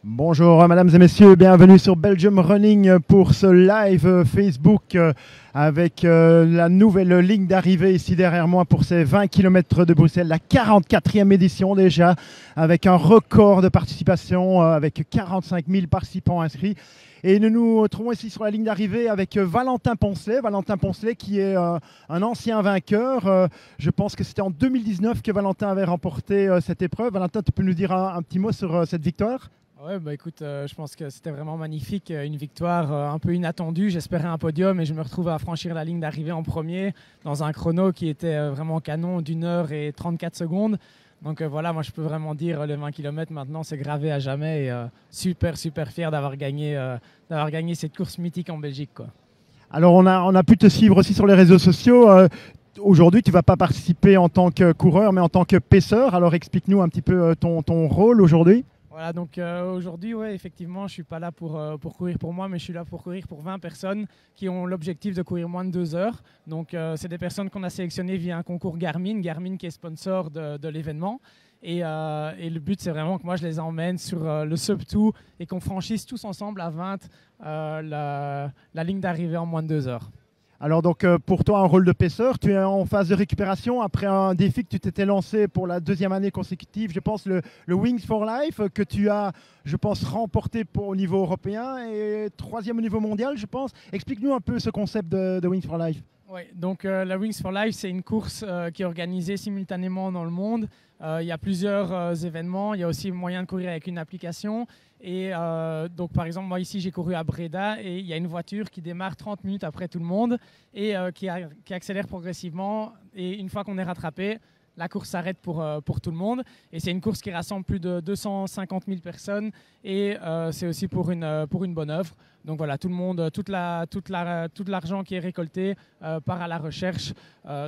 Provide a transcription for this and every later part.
Bonjour mesdames et messieurs, bienvenue sur Belgium Running pour ce live Facebook avec la nouvelle ligne d'arrivée ici derrière moi pour ces 20 km de Bruxelles, la 44e édition déjà, avec un record de participation, avec 45 000 participants inscrits. Et nous nous trouvons ici sur la ligne d'arrivée avec Valentin Poncelet qui est un ancien vainqueur. Je pense que c'était en 2019 que Valentin avait remporté cette épreuve. Valentin, tu peux nous dire un petit mot sur cette victoire ? Ouais, bah écoute, je pense que c'était vraiment magnifique, une victoire un peu inattendue. J'espérais un podium et je me retrouve à franchir la ligne d'arrivée en premier dans un chrono qui était vraiment canon d'1h34 secondes. Donc voilà, moi je peux vraiment dire les 20 km maintenant c'est gravé à jamais et super fier d'avoir gagné cette course mythique en Belgique, quoi. Alors on a pu te suivre aussi sur les réseaux sociaux. Aujourd'hui, tu ne vas pas participer en tant que coureur, mais en tant que paisseur. Alors explique-nous un petit peu ton rôle aujourd'hui. Voilà, donc aujourd'hui, ouais, effectivement, je ne suis pas là pour courir pour moi, mais je suis là pour courir pour 20 personnes qui ont l'objectif de courir moins de 2 heures. Donc, c'est des personnes qu'on a sélectionnées via un concours Garmin qui est sponsor de l'événement. Et le but, c'est vraiment que moi, je les emmène sur le Sub-2 et qu'on franchisse tous ensemble à 20 la ligne d'arrivée en moins de 2 heures. Alors donc pour toi un rôle de paisseur, tu es en phase de récupération après un défi que tu t'étais lancé pour la 2e année consécutive, je pense le Wings for Life que tu as, je pense, remporté au niveau européen et 3e au niveau mondial, je pense. Explique-nous un peu ce concept de Wings for Life. Oui, donc la Wings for Life, c'est une course qui est organisée simultanément dans le monde. Il y a plusieurs événements, il y a aussi moyen de courir avec une application. Et donc par exemple, moi ici j'ai couru à Breda et il y a une voiture qui démarre 30 minutes après tout le monde et qui accélère progressivement. Et une fois qu'on est rattrapé, la course s'arrête pour tout le monde. Et c'est une course qui rassemble plus de 250 000 personnes et c'est aussi pour une bonne œuvre. Donc voilà, tout le monde, tout l'argent qui est récolté part à la recherche.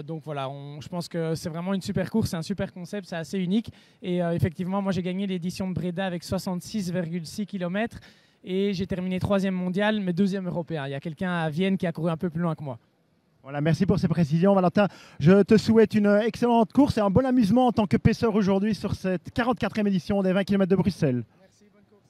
Donc voilà, je pense que c'est vraiment une super course, c'est un super concept, c'est assez unique. Et effectivement, moi j'ai gagné l'édition de Breda avec 66,6 km et j'ai terminé 3e mondial, mais 2e européen. Il y a quelqu'un à Vienne qui a couru un peu plus loin que moi. Voilà, merci pour ces précisions, Valentin. Je te souhaite une excellente course et un bon amusement en tant que paisseur aujourd'hui sur cette 44e édition des 20 km de Bruxelles. Merci, bonne course.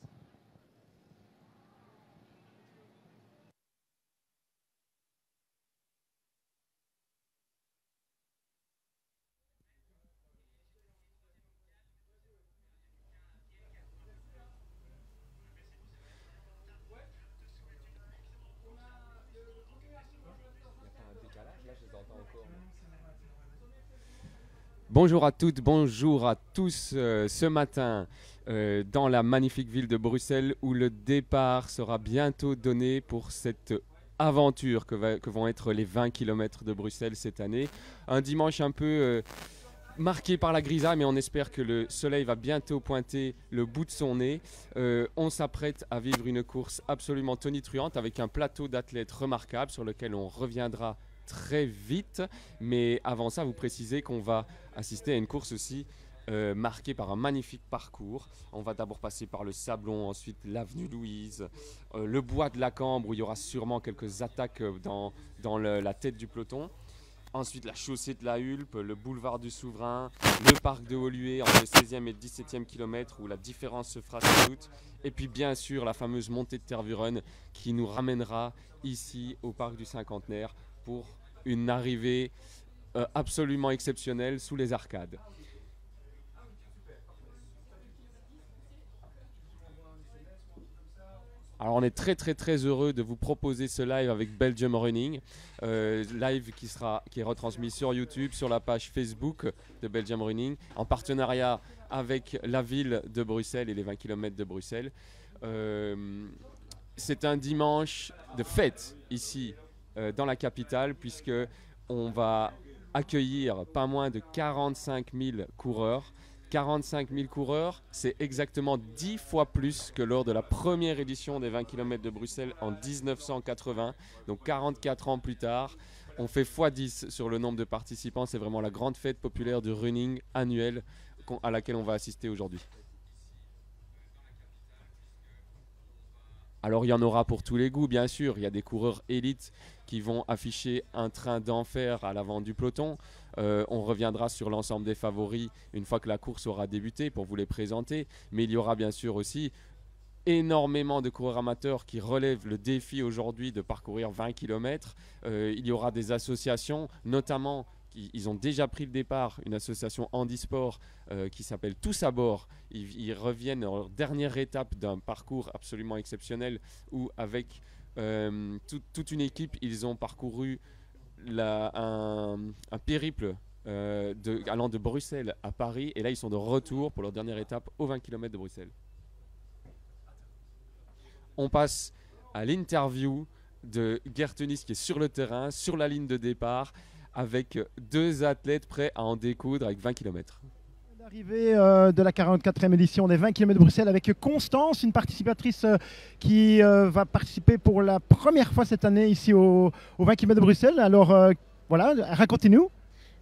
Bonjour à toutes, bonjour à tous ce matin dans la magnifique ville de Bruxelles où le départ sera bientôt donné pour cette aventure que vont être les 20 km de Bruxelles cette année. Un dimanche un peu marqué par la grisaille, mais on espère que le soleil va bientôt pointer le bout de son nez. On s'apprête à vivre une course absolument tonitruante avec un plateau d'athlètes remarquable sur lequel on reviendra très vite, mais avant ça, vous précisez qu'on va assister à une course aussi marquée par un magnifique parcours. On va d'abord passer par le Sablon, ensuite l'avenue Louise, le bois de la Cambre où il y aura sûrement quelques attaques dans la tête du peloton. Ensuite, la chaussée de la Hulpe, le boulevard du Souverain, le parc de Woluwe entre le 16e et 17e kilomètre où la différence se fera sans doute. Et puis bien sûr, la fameuse montée de Tervuren qui nous ramènera ici au parc du Cinquantenaire pour une arrivée absolument exceptionnelle sous les arcades. Alors on est très heureux de vous proposer ce live avec Belgium Running, live qui est retransmis sur YouTube, sur la page Facebook de Belgium Running, en partenariat avec la ville de Bruxelles et les 20 km de Bruxelles. C'est un dimanche de fête ici dans la capitale puisque on va accueillir pas moins de 45 000 coureurs. 45 000 coureurs, c'est exactement 10 fois plus que lors de la première édition des 20 km de Bruxelles en 1980. Donc 44 ans plus tard, on fait x10 sur le nombre de participants. C'est vraiment la grande fête populaire du running annuel à laquelle on va assister aujourd'hui. Alors il y en aura pour tous les goûts, bien sûr. Il y a des coureurs élites qui vont afficher un train d'enfer à l'avant du peloton. On reviendra sur l'ensemble des favoris une fois que la course aura débuté pour vous les présenter. Mais il y aura bien sûr aussi énormément de coureurs amateurs qui relèvent le défi aujourd'hui de parcourir 20 km. Il y aura des associations, notamment, ils ont déjà pris le départ, une association handisport qui s'appelle Tous à bord. Ils reviennent à leur dernière étape d'un parcours absolument exceptionnel où avec toute une équipe, ils ont parcouru un périple allant de Bruxelles à Paris, et là ils sont de retour pour leur dernière étape aux 20 km de Bruxelles. On passe à l'interview de Gert Tunis qui est sur le terrain, sur la ligne de départ, avec 2 athlètes prêts à en découdre avec 20 km. L'arrivée de la 44e édition des 20 km de Bruxelles avec Constance, une participatrice qui va participer pour la première fois cette année ici aux 20 km de Bruxelles. Alors voilà, racontez-nous.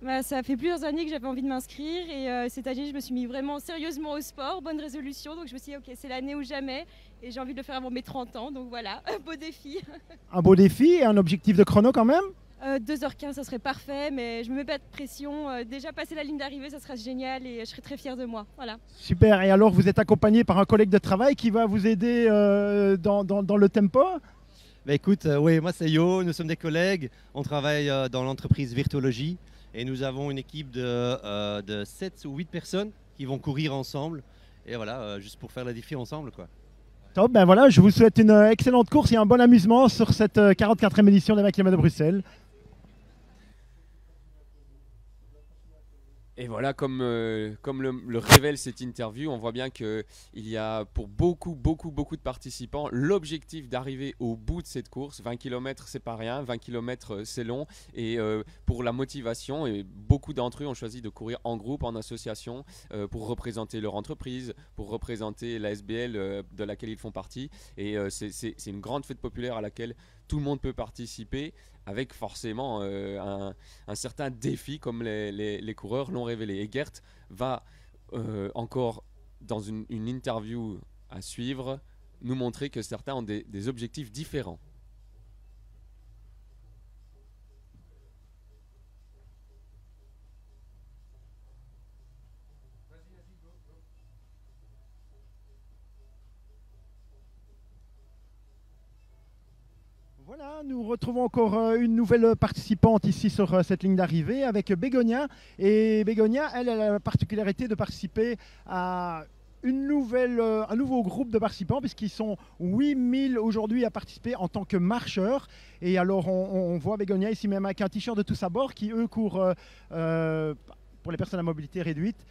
Bah, ça fait plusieurs années que j'avais envie de m'inscrire et cette année je me suis mis vraiment sérieusement au sport, bonne résolution, donc je me suis dit ok c'est l'année ou jamais et j'ai envie de le faire avant mes 30 ans, donc voilà, un beau défi. Un beau défi et un objectif de chrono quand même. 2h15 ça serait parfait, mais je me mets pas de pression, déjà passer la ligne d'arrivée ça sera génial et je serai très fière de moi, voilà. Super, et alors vous êtes accompagné par un collègue de travail qui va vous aider dans le tempo? Bah écoute, oui, moi c'est Yo, nous sommes des collègues, on travaille dans l'entreprise Virtuologie. Et nous avons une équipe de 7 ou 8 personnes qui vont courir ensemble. Et voilà, juste pour faire le défi ensemble, quoi. Top, ben voilà, je vous souhaite une excellente course et un bon amusement sur cette 44e édition des 20 km de Bruxelles. Et voilà, comme le révèle cette interview, on voit bien qu'il y a pour beaucoup de participants l'objectif d'arriver au bout de cette course. 20 km, c'est pas rien, 20 km, c'est long. Et pour la motivation, et beaucoup d'entre eux ont choisi de courir en groupe, en association, pour représenter leur entreprise, pour représenter la SBL de laquelle ils font partie. Et c'est une grande fête populaire à laquelle tout le monde peut participer, avec forcément un certain défi comme les coureurs l'ont révélé. Et Gert va encore dans une interview à suivre nous montrer que certains ont des objectifs différents. Voilà, nous retrouvons encore une nouvelle participante ici sur cette ligne d'arrivée avec Bégonia. Et Bégonia, elle a la particularité de participer à un nouveau groupe de participants, puisqu'ils sont 8000 aujourd'hui à participer en tant que marcheurs. Et alors, on voit Bégonia ici même avec un t-shirt de Tous à bord qui, eux, courent pour les personnes à mobilité réduite.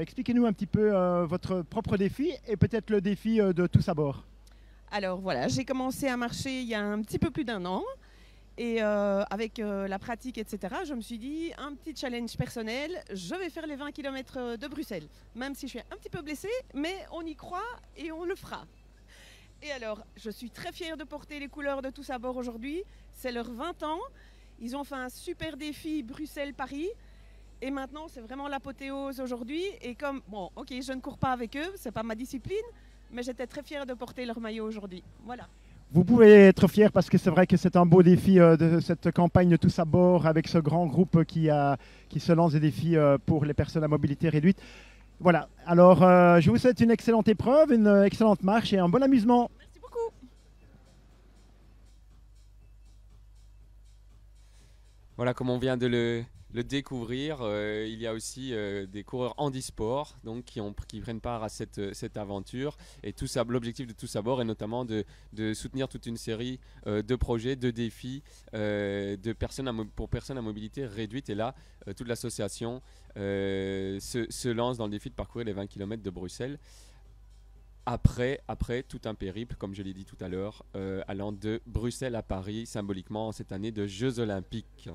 Expliquez-nous un petit peu votre propre défi et peut-être le défi de Tous à bord. Alors voilà, j'ai commencé à marcher il y a un petit peu plus d'1 an et avec la pratique, etc., je me suis dit un petit challenge personnel, je vais faire les 20 km de Bruxelles. Même si je suis un petit peu blessée, mais on y croit et on le fera. Et alors, je suis très fière de porter les couleurs de Tous à bord aujourd'hui. C'est leurs 20 ans. Ils ont fait un super défi Bruxelles-Paris. Et maintenant, c'est vraiment l'apothéose aujourd'hui. Et comme, bon, ok, je ne cours pas avec eux, c'est pas ma discipline, mais j'étais très fière de porter leur maillot aujourd'hui. Voilà. Vous pouvez être fier parce que c'est vrai que c'est un beau défi de cette campagne Tous à bord avec ce grand groupe qui se lance des défis pour les personnes à mobilité réduite. Voilà, alors je vous souhaite une excellente épreuve, une excellente marche et un bon amusement. Merci beaucoup. Voilà, comme on vient de le découvrir, il y a aussi des coureurs handisport donc, qui prennent part à cette aventure. Et tout ça, l'objectif de Tous à bord est notamment de soutenir toute une série de projets, de défis pour personnes à mobilité réduite. Et là, toute l'association se lance dans le défi de parcourir les 20 km de Bruxelles. Après tout un périple, comme je l'ai dit tout à l'heure, allant de Bruxelles à Paris, symboliquement, cette année de Jeux Olympiques.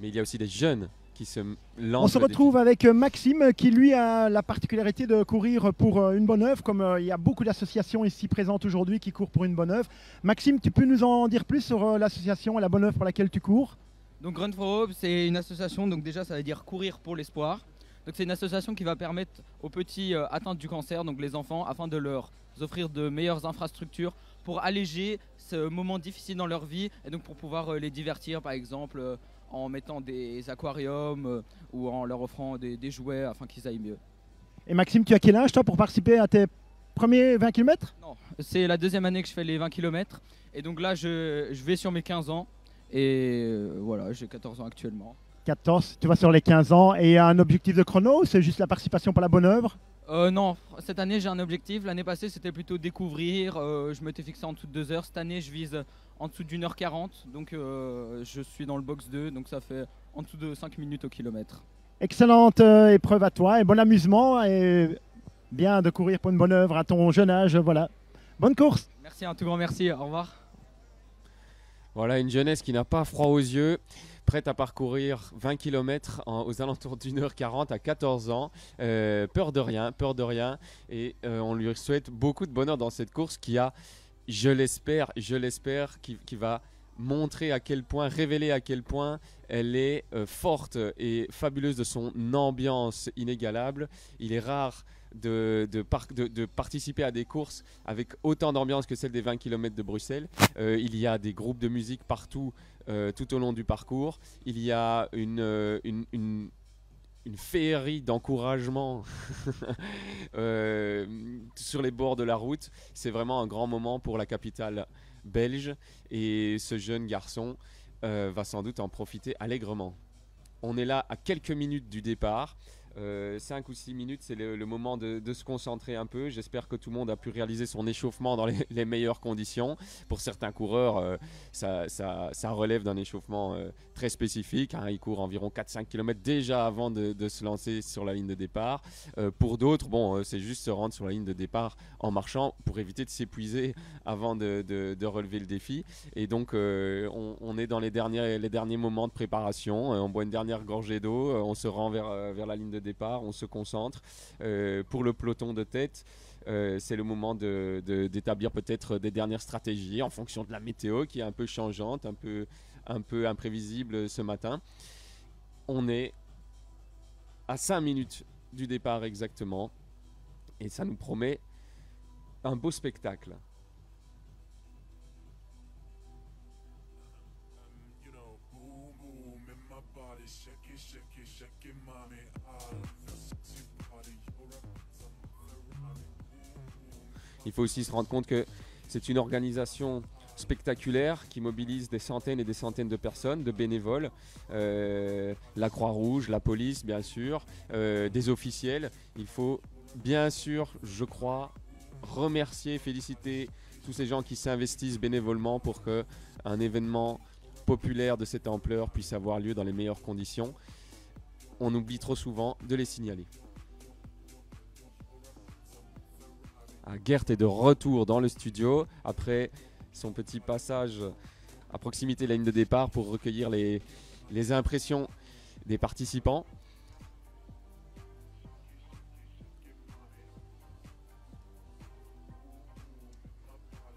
Mais il y a aussi des jeunes qui se lancent. On se retrouve avec Maxime qui lui a la particularité de courir pour une bonne œuvre, comme il y a beaucoup d'associations ici présentes aujourd'hui qui courent pour une bonne œuvre. Maxime, tu peux nous en dire plus sur l'association et la bonne œuvre pour laquelle tu cours? Donc Run for Hope, c'est une association, donc déjà ça veut dire courir pour l'espoir. Donc c'est une association qui va permettre aux petits atteints du cancer, donc les enfants, afin de leur offrir de meilleures infrastructures pour alléger ce moment difficile dans leur vie et donc pour pouvoir les divertir par exemple en mettant des aquariums ou en leur offrant des jouets afin qu'ils aillent mieux. Et Maxime, tu as quel âge toi pour participer à tes premiers 20 km? Non, c'est la deuxième année que je fais les 20 km. Et donc là, je vais sur mes 15 ans. Et voilà, j'ai 14 ans actuellement. 14, tu vas sur les 15 ans. Et un objectif de chrono ou c'est juste la participation pour la bonne œuvre? Non, cette année j'ai un objectif. L'année passée c'était plutôt découvrir. Je m'étais fixé en dessous de 2 heures. Cette année je vise en dessous d'1h40. Donc je suis dans le box 2. Donc ça fait en dessous de 5 minutes au kilomètre. Excellente épreuve à toi et bon amusement. Et bien de courir pour une bonne œuvre à ton jeune âge. Voilà. Bonne course. Merci, un tout grand merci. Au revoir. Voilà une jeunesse qui n'a pas froid aux yeux, prête à parcourir 20 km aux alentours d'1h40 à 14 ans. Peur de rien. Et on lui souhaite beaucoup de bonheur dans cette course qui a, je l'espère, qui va montrer à quel point, révéler à quel point elle est forte et fabuleuse de son ambiance inégalable. Il est rare de participer à des courses avec autant d'ambiance que celle des 20 km de Bruxelles. Il y a des groupes de musique partout tout au long du parcours. Il y a une féerie d'encouragement sur les bords de la route. C'est vraiment un grand moment pour la capitale belge et ce jeune garçon va sans doute en profiter allègrement. On est là à quelques minutes du départ. 5 ou 6 minutes, c'est le moment de se concentrer un peu. J'espère que tout le monde a pu réaliser son échauffement dans les meilleures conditions. Pour certains coureurs, ça relève d'un échauffement très spécifique. Hein. Ils courent environ 4-5 km déjà avant de se lancer sur la ligne de départ. Pour d'autres, c'est juste se rendre sur la ligne de départ en marchant pour éviter de s'épuiser avant de relever le défi. Et donc, on est dans les derniers moments de préparation. On boit une dernière gorgée d'eau, on se rend vers la ligne de départ, on se concentre. Pour le peloton de tête, c'est le moment d'établir peut-être des dernières stratégies en fonction de la météo qui est un peu changeante, un peu imprévisible ce matin. On est à 5 minutes du départ exactement et ça nous promet un beau spectacle. Il faut aussi se rendre compte que c'est une organisation spectaculaire qui mobilise des centaines et des centaines de personnes, de bénévoles, la Croix-Rouge, la police bien sûr, des officiels. Il faut bien sûr, je crois, remercier, féliciter tous ces gens qui s'investissent bénévolement pour qu'un événement populaire de cette ampleur puisse avoir lieu dans les meilleures conditions. On oublie trop souvent de les signaler. Gert est de retour dans le studio après son petit passage à proximité de la ligne de départ pour recueillir les impressions des participants.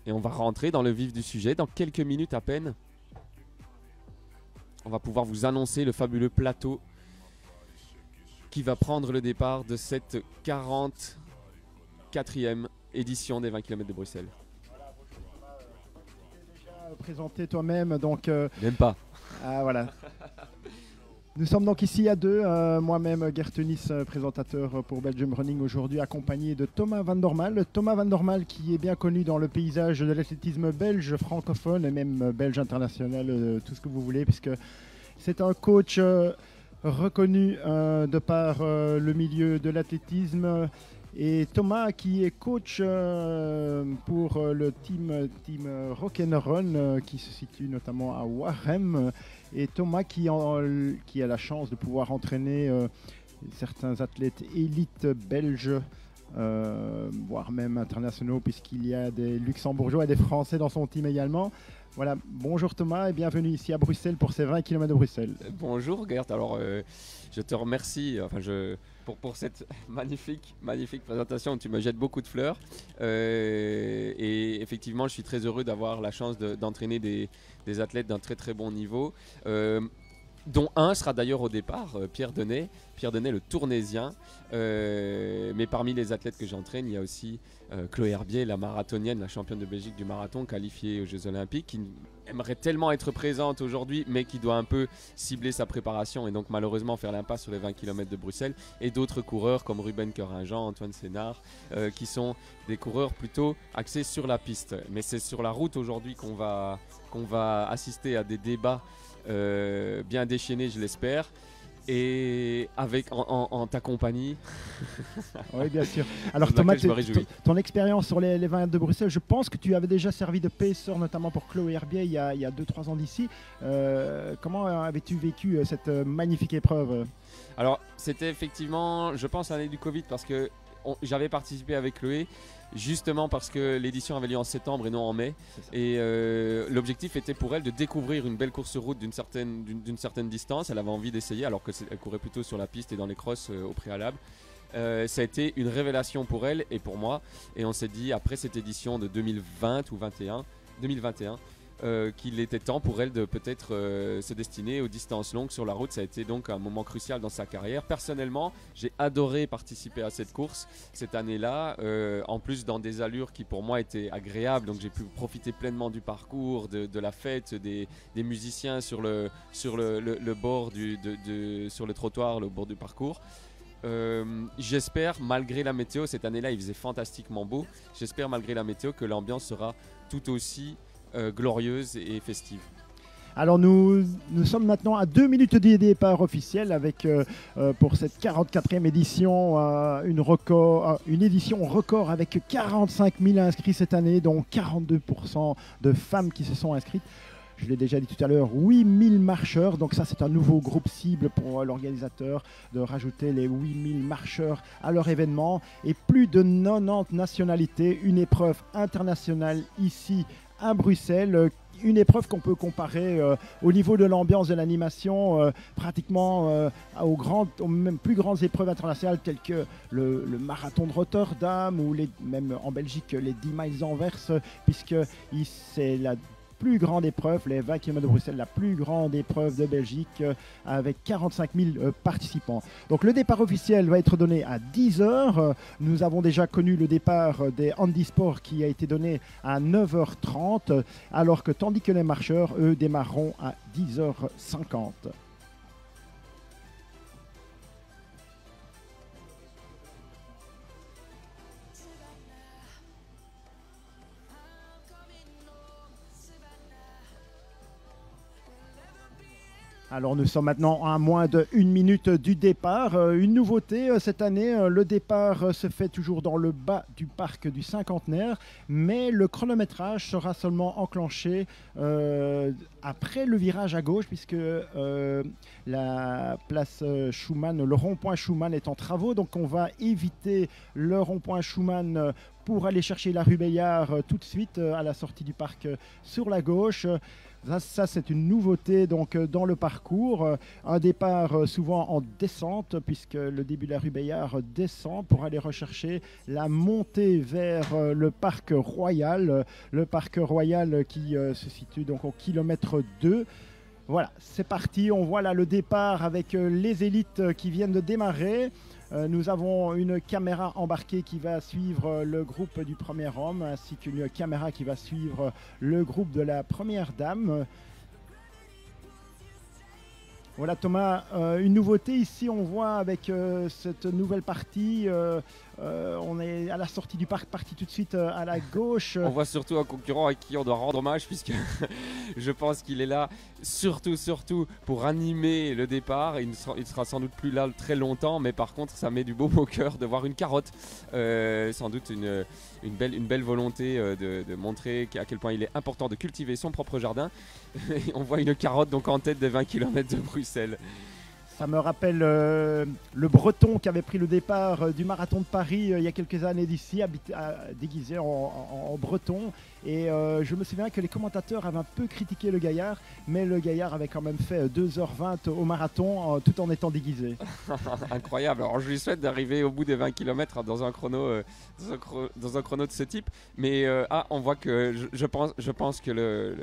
Et on va rentrer dans le vif du sujet dans quelques minutes à peine. On va pouvoir vous annoncer le fabuleux plateau qui va prendre le départ de cette 44e édition des 20 km de Bruxelles. Voilà, tu t'es déjà présenté toi-même, donc... Même pas. Ah, voilà. Nous sommes donc ici à deux, moi-même Gert Tunis, présentateur pour Belgium Running aujourd'hui, accompagné de Thomas Van Dormal. Thomas Van Dormal qui est bien connu dans le paysage de l'athlétisme belge, francophone et même belge international, tout ce que vous voulez, puisque c'est un coach reconnu de par le milieu de l'athlétisme. Et Thomas qui est coach pour le team Rock'n'Run qui se situe notamment à Warem. Et Thomas qui a la chance de pouvoir entraîner certains athlètes élites belges, voire même internationaux, puisqu'il y a des Luxembourgeois et des Français dans son team également. Voilà, bonjour Thomas et bienvenue ici à Bruxelles pour ces 20 km de Bruxelles. Bonjour Gert, alors je te remercie pour cette magnifique présentation où tu me jettes beaucoup de fleurs. Et effectivement, je suis très heureux d'avoir la chance d'entraîner des athlètes d'un très très bon niveau. dont un sera d'ailleurs au départ, Pierre Denet, le Tournaisien. Mais parmi les athlètes que j'entraîne, il y a aussi Chloé Herbier, la marathonienne, la championne de Belgique du marathon, qualifiée aux Jeux Olympiques, qui aimerait tellement être présente aujourd'hui, mais qui doit un peu cibler sa préparation et donc malheureusement faire l'impasse sur les 20 km de Bruxelles. Et d'autres coureurs comme Ruben Coringean, Antoine Sénard, qui sont des coureurs plutôt axés sur la piste. Mais c'est sur la route aujourd'hui qu'on va assister à des débats bien déchaînés, je l'espère. Et en ta compagnie. Oui, bien sûr. Alors Thomas, je me réjouis. ton expérience sur les 20 de Bruxelles, je pense que tu avais déjà servi de pacer, notamment pour Chloé Herbier il y a 2-3 ans d'ici. Comment avais-tu vécu cette magnifique épreuve? Alors, c'était effectivement, je pense, l'année du Covid, parce que j'avais participé avec Chloé, justement parce que l'édition avait lieu en septembre et non en mai. Et l'objectif était pour elle de découvrir une belle course sur route d'une certaine distance. Elle avait envie d'essayer, alors qu'elle courait plutôt sur la piste et dans les crosses au préalable. Ça a été une révélation pour elle et pour moi. Et on s'est dit, après cette édition de 2020 ou 2021, qu'il était temps pour elle de peut-être se destiner aux distances longues sur la route. Ça a été donc un moment crucial dans sa carrière. Personnellement, j'ai adoré participer à cette course cette année-là, en plus dans des allures qui pour moi étaient agréables. Donc j'ai pu profiter pleinement du parcours, de la fête, des musiciens sur le bord sur le trottoir, le bord du parcours. J'espère, malgré la météo, cette année-là il faisait fantastiquement beau, j'espère malgré la météo que l'ambiance sera tout aussi glorieuse et festive. Alors nous sommes maintenant à 2 minutes du départ officiel avec pour cette 44e édition une édition record avec 45 000 inscrits cette année, dont 42% de femmes qui se sont inscrites. Je l'ai déjà dit tout à l'heure, 8000 marcheurs, donc ça c'est un nouveau groupe cible pour l'organisateur de rajouter les 8000 marcheurs à leur événement et plus de 90 nationalités, une épreuve internationale ici à Bruxelles, une épreuve qu'on peut comparer au niveau de l'ambiance de l'animation pratiquement aux même plus grandes épreuves internationales telles que le marathon de Rotterdam ou même en Belgique les 10 miles Anvers, puisque c'est la plus grande épreuve, les 20 km de Bruxelles, la plus grande épreuve de Belgique avec 45 000 participants. Donc le départ officiel va être donné à 10h. Nous avons déjà connu le départ des handisports qui a été donné à 9h30, alors que tandis que les marcheurs, eux, démarreront à 10h50. Alors nous sommes maintenant à moins de 1 minute du départ. Une nouveauté cette année, le départ se fait toujours dans le bas du parc du Cinquantenaire, mais le chronométrage sera seulement enclenché après le virage à gauche, puisque la place Schumann, le rond-point Schumann est en travaux, donc on va éviter le rond-point Schumann pour aller chercher la rue Bayard tout de suite à la sortie du parc sur la gauche. Ça c'est une nouveauté donc, dans le parcours. Un départ souvent en descente, puisque le début de la rue Bayard descend pour aller rechercher la montée vers le parc Royal. Le parc Royal qui se situe donc au kilomètre 2. Voilà, c'est parti. On voit là le départ avec les élites qui viennent de démarrer. Nous avons une caméra embarquée qui va suivre le groupe du premier homme, ainsi qu'une caméra qui va suivre le groupe de la première dame. Voilà Thomas, une nouveauté ici, on voit avec cette nouvelle partie, on est à la sortie du parc, parti tout de suite à la gauche. On voit surtout un concurrent à qui on doit rendre hommage, puisque je pense qu'il est là surtout pour animer le départ. Il sera sans doute plus là très longtemps, mais par contre ça met du beau au cœur de voir une carotte, sans doute une belle volonté de montrer à quel point il est important de cultiver son propre jardin. On voit une carotte donc en tête des 20 km de Bruxelles. Ça me rappelle le Breton qui avait pris le départ du marathon de Paris il y a quelques années d'ici, déguisé en breton. Et je me souviens que les commentateurs avaient un peu critiqué le gaillard, mais le gaillard avait quand même fait 2h20 au marathon tout en étant déguisé. Incroyable. Alors je lui souhaite d'arriver au bout des 20 km dans un chrono, de ce type. Mais on voit que je pense que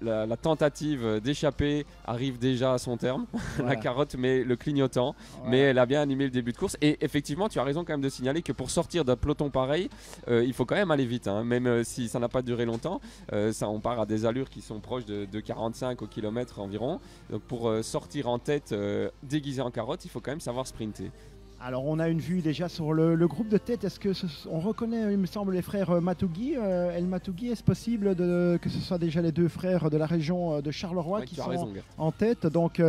la tentative d'échapper arrive déjà à son terme. Voilà. La carotte met le clignotant, Voilà. mais elle a bien animé le début de course. Et effectivement, tu as raison quand même de signaler que pour sortir d'un peloton pareil, il faut quand même aller vite, hein, même si ça n'a pas duré longtemps. On part à des allures qui sont proches de 45 au kilomètre environ. Donc pour sortir en tête déguisé en carotte, il faut quand même savoir sprinter. Alors on a une vue déjà sur le groupe de tête. Est-ce que on reconnaît, il me semble, les frères Matougui, El Matougui? Est-ce possible que ce soit déjà les deux frères de la région de Charleroi qui sont en tête? Donc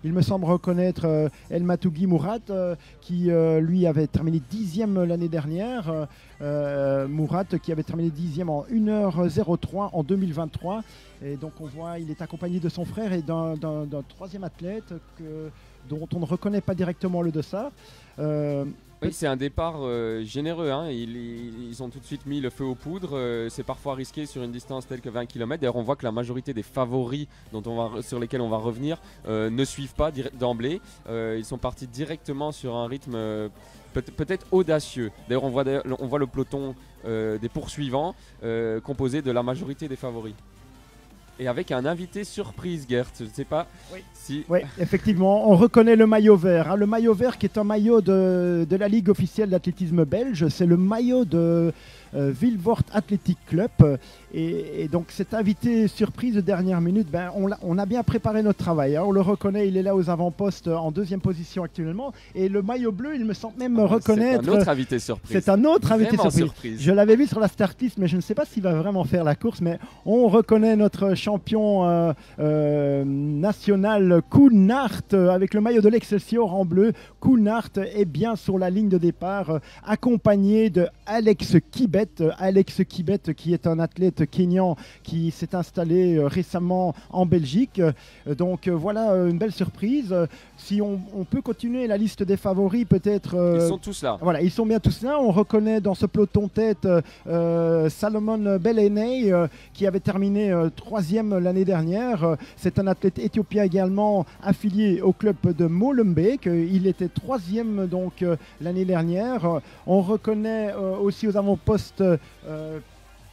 il me semble reconnaître El Matougui Mourad qui lui avait terminé 10e l'année dernière. Mourad qui avait terminé 10e en 1h03 en 2023. Et donc on voit, il est accompagné de son frère et d'un troisième athlète dont on ne reconnaît pas directement le dossard. Oui, c'est un départ généreux, hein. Ils ont tout de suite mis le feu aux poudres. C'est parfois risqué sur une distance telle que 20 km. D'ailleurs, on voit que la majorité des favoris sur lesquels on va revenir ne suivent pas d'emblée. Ils sont partis directement sur un rythme peut-être audacieux. D'ailleurs, on voit le peloton des poursuivants composé de la majorité des favoris. Et avec un invité surprise, Gert. Je ne sais pas si... Oui, effectivement, on reconnaît le maillot vert. Hein. Le maillot vert qui est un maillot de la Ligue officielle d'athlétisme belge. C'est le maillot de Vilvoorde Athletic Club. Et donc cet invité surprise de dernière minute, on a bien préparé notre travail. Hein. On le reconnaît, il est là aux avant-postes en deuxième position actuellement. Et le maillot bleu, il me semble même reconnaître... C'est un autre invité surprise. C'est un autre invité surprise. Je l'avais vu sur la start list, mais je ne sais pas s'il va vraiment faire la course. Mais on reconnaît notre champion national Koen Aert avec le maillot de l'Excelsior en bleu. Koen Aert est bien sur la ligne de départ, accompagné de Alex Kibet. Alex Kibet qui est un athlète kényan qui s'est installé récemment en Belgique. Donc voilà une belle surprise. Si on peut continuer la liste des favoris, peut-être... Ils sont tous là. Voilà, ils sont bien tous là. On reconnaît dans ce peloton tête Salomon Beleney qui avait terminé 3e l'année dernière. C'est un athlète éthiopien également affilié au club de Molenbeek. Il était 3e donc l'année dernière. On reconnaît aussi aux avant-postes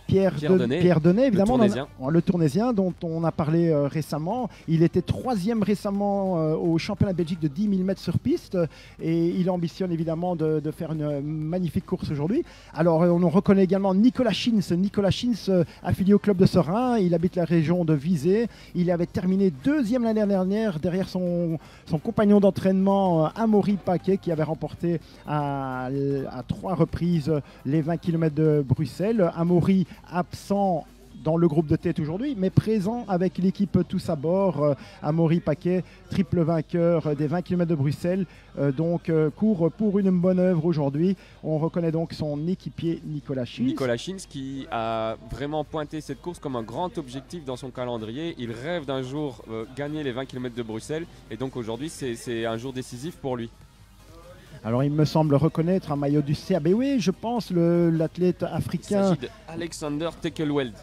Pierre Donnet, évidemment, le Tournésien dont on a parlé récemment. Il était 3e récemment au championnat de Belgique de 10 000 mètres sur piste et il ambitionne évidemment de faire une magnifique course aujourd'hui. Alors on reconnaît également Nicolas Schins. Nicolas Schins, affilié au club de Serein, il habite la région de Visé. Il avait terminé 2e l'année dernière derrière son compagnon d'entraînement Amaury Paquet qui avait remporté à 3 reprises les 20 km de Bruxelles. Amaury absent dans le groupe de tête aujourd'hui, mais présent avec l'équipe tous à bord. Amaury Paquet, triple vainqueur des 20 km de Bruxelles, court pour une bonne œuvre aujourd'hui. On reconnaît donc son équipier Nicolas Schins. Nicolas Schins qui a vraiment pointé cette course comme un grand objectif dans son calendrier. Il rêve d'un jour gagner les 20 km de Bruxelles et donc aujourd'hui c'est un jour décisif pour lui. Alors il me semble reconnaître un maillot du CABW, je pense, l'athlète africain. Il s'agit d'Alexander Tekelweld,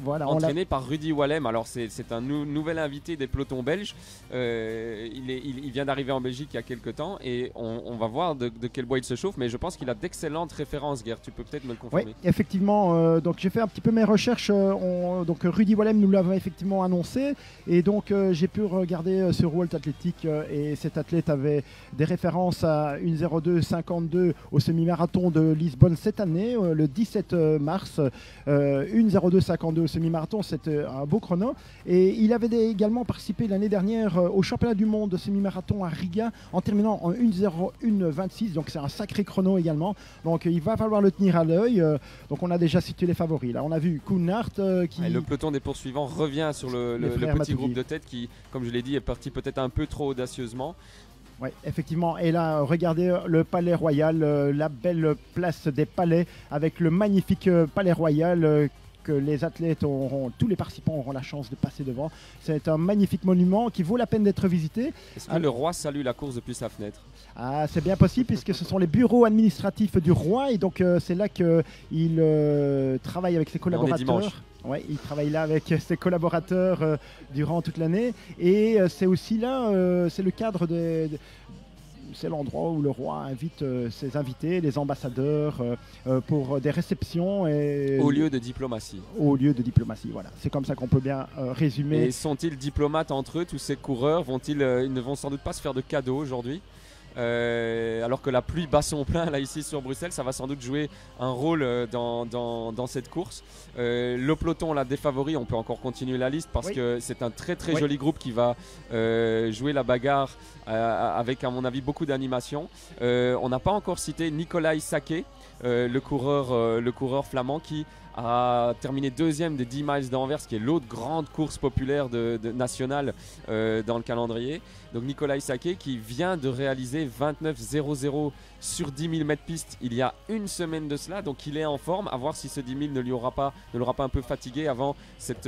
voilà, entraîné par Rudy Wallem. Alors c'est un nouvel invité des pelotons belges. Il vient d'arriver en Belgique il y a quelques temps et on va voir de quel bois il se chauffe. Mais je pense qu'il a d'excellentes références, Gert. Tu peux peut-être me le confirmer. Oui, effectivement. Donc j'ai fait un petit peu mes recherches. Donc Rudy Wallem nous l'avait effectivement annoncé. Et donc j'ai pu regarder sur World Athletic et cet athlète avait des références à 1:02:52 au semi-marathon de Lisbonne cette année, le 17 mars. 1:02:52 au semi-marathon, c'était un beau chrono. Et il avait également participé l'année dernière au championnat du monde de semi-marathon à Riga en terminant en 1:01:26. Donc c'est un sacré chrono également. Donc il va falloir le tenir à l'œil. Donc on a déjà situé les favoris. Là, on a vu Koen Aert qui... Et le peloton des poursuivants revient sur le petit groupe de tête qui, comme je l'ai dit, est parti peut-être un peu trop audacieusement. Oui, effectivement. Et là, regardez le Palais Royal, la belle place des Palais avec le magnifique Palais Royal les athlètes tous les participants auront la chance de passer devant. C'est un magnifique monument qui vaut la peine d'être visité. Est-ce que le roi salue la course depuis sa fenêtre? Ah, c'est bien possible puisque ce sont les bureaux administratifs du roi et donc c'est là qu'il travaille avec ses collaborateurs. Ouais, il travaille là avec ses collaborateurs durant toute l'année et c'est aussi là, c'est le cadre c'est l'endroit où le roi invite ses invités, les ambassadeurs, pour des réceptions. Au lieu de diplomatie. Au lieu de diplomatie, voilà. C'est comme ça qu'on peut bien résumer. Et sont-ils diplomates entre eux, tous ces coureurs? Ils ne vont sans doute pas se faire de cadeaux aujourd'hui. Alors que la pluie bat son plein là ici sur Bruxelles, ça va sans doute jouer un rôle dans cette course. Le peloton l'a défavori, on peut encore continuer la liste parce que c'est un très très joli groupe qui va jouer la bagarre avec à mon avis beaucoup d'animation. On n'a pas encore cité Nicolai Saquet, le coureur flamand qui a terminé deuxième des 10 miles d'Anvers, qui est l'autre grande course populaire nationale dans le calendrier. Donc Nicolai Saquet qui vient de réaliser 29,00 sur 10 000 mètres piste il y a une semaine de cela, donc il est en forme. À voir si ce 10 000 ne l'aura pas un peu fatigué avant cette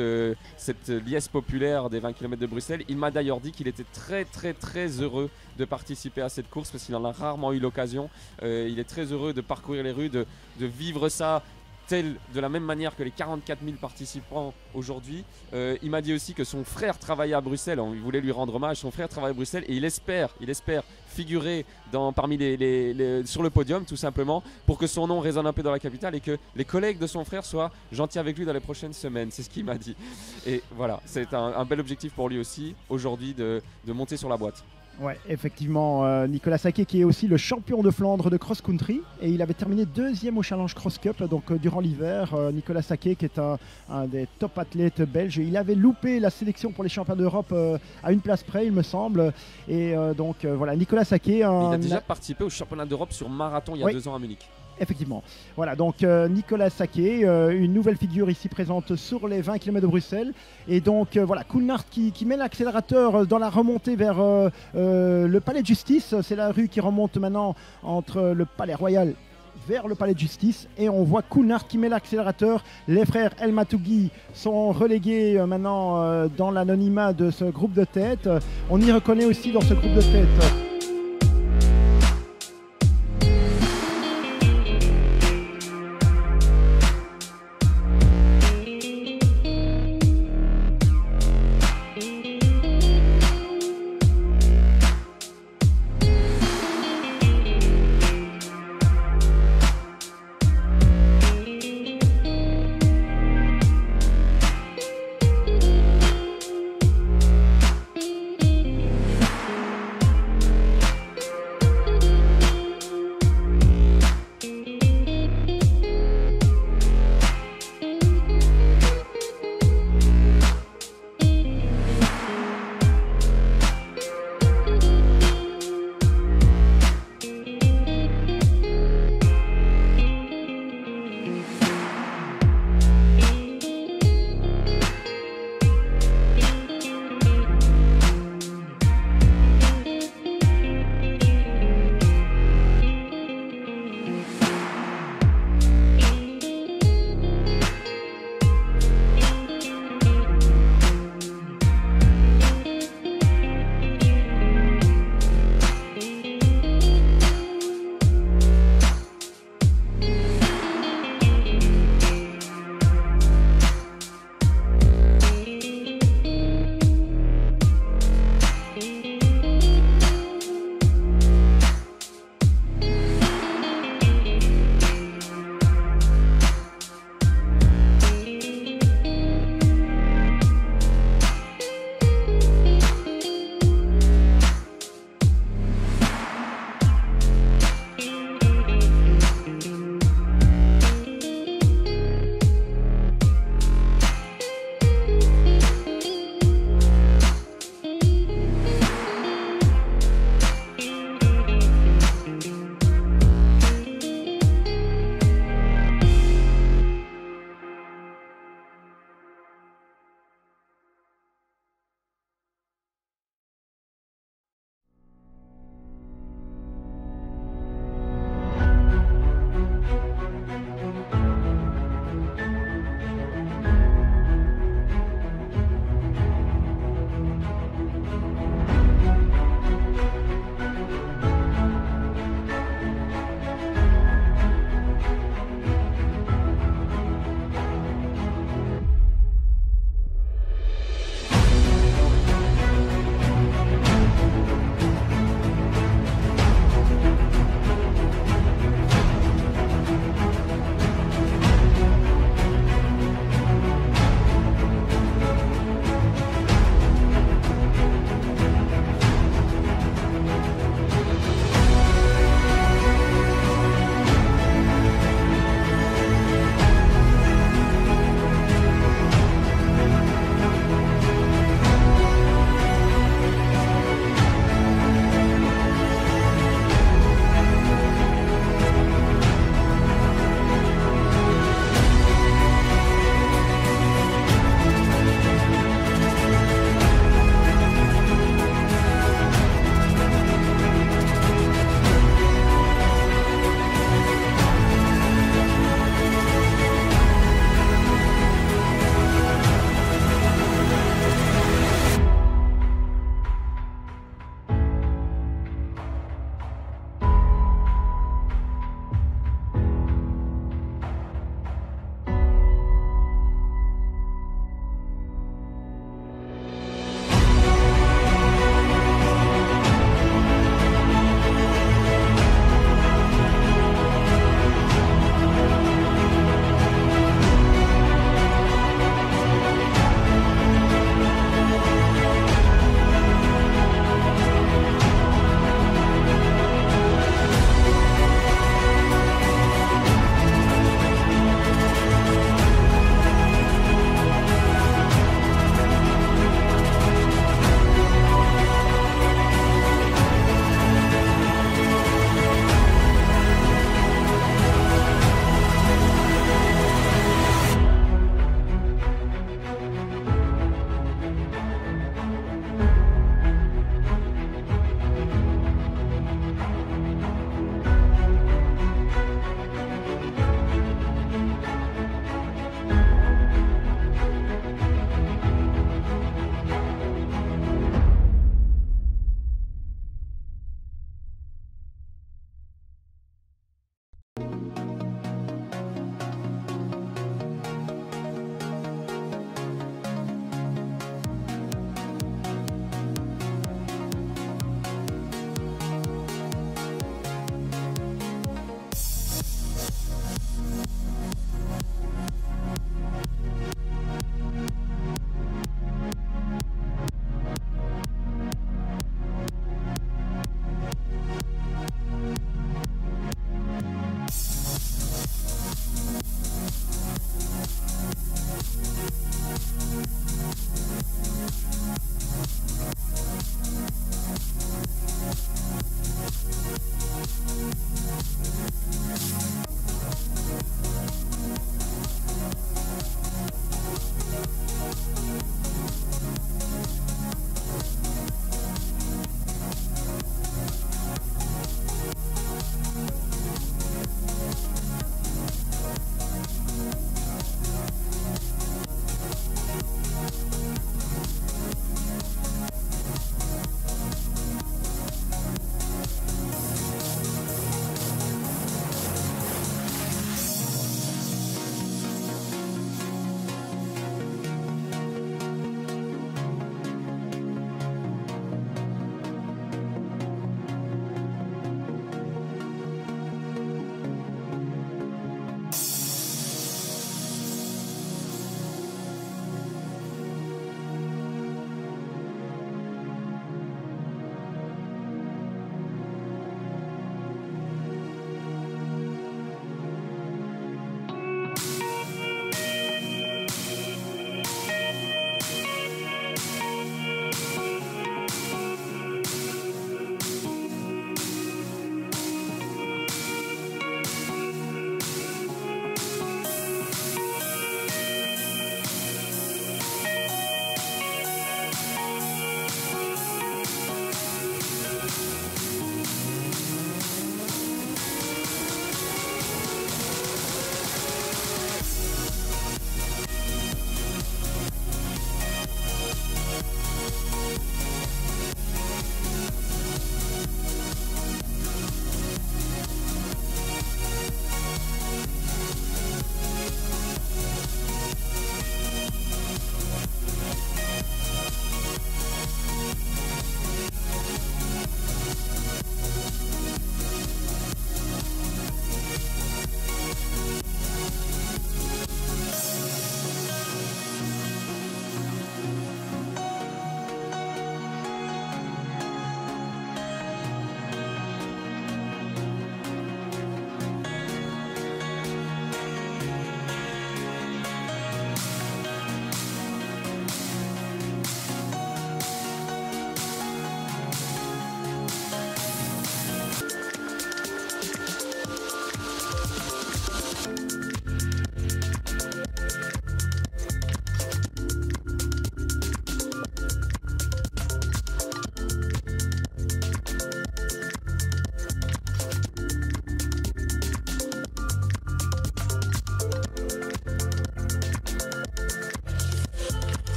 liesse populaire des 20 km de Bruxelles. Il m'a d'ailleurs dit qu'il était très très très heureux de participer à cette course parce qu'il en a rarement eu l'occasion. Il est très heureux de parcourir les rues, de vivre ça de la même manière que les 44 000 participants aujourd'hui. Il m'a dit aussi que son frère travaillait à Bruxelles, il voulait lui rendre hommage, son frère travaille à Bruxelles et il espère figurer parmi sur le podium tout simplement pour que son nom résonne un peu dans la capitale et que les collègues de son frère soient gentils avec lui dans les prochaines semaines, c'est ce qu'il m'a dit. Et voilà, c'est un bel objectif pour lui aussi aujourd'hui de monter sur la boîte. Ouais, effectivement, Nicolas Saquet qui est aussi le champion de Flandre de cross-country et il avait terminé deuxième au Challenge Cross Cup donc durant l'hiver. Nicolas Saquet qui est un des top athlètes belges, il avait loupé la sélection pour les championnats d'Europe à une place près il me semble et donc voilà, Nicolas Saquet il a déjà participé au championnat d'Europe sur marathon il y a 2 ans à Munich. Effectivement. Voilà, donc Nicolas Saquet, une nouvelle figure ici présente sur les 20 km de Bruxelles. Et donc voilà, Koolnaert qui met l'accélérateur dans la remontée vers le Palais de Justice. C'est la rue qui remonte maintenant entre le Palais Royal vers le Palais de Justice. Et on voit Koolnaert qui met l'accélérateur. Les frères El Matougi sont relégués maintenant dans l'anonymat de ce groupe de tête. On y reconnaît aussi dans ce groupe de tête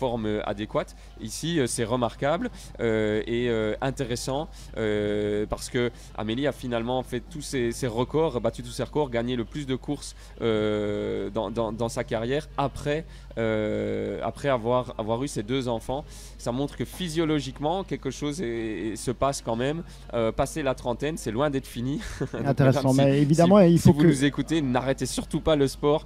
forme adéquate. Ici, c'est remarquable et intéressant parce que Amélie a finalement fait tous ses records, battu tous ses records, gagné le plus de courses dans sa carrière après avoir eu ses 2 enfants. Ça montre que physiologiquement, quelque chose se passe quand même. Passer la trentaine, c'est loin d'être fini. Intéressant, mais évidemment, il faut si vous nous écoutez, n'arrêtez surtout pas le sport.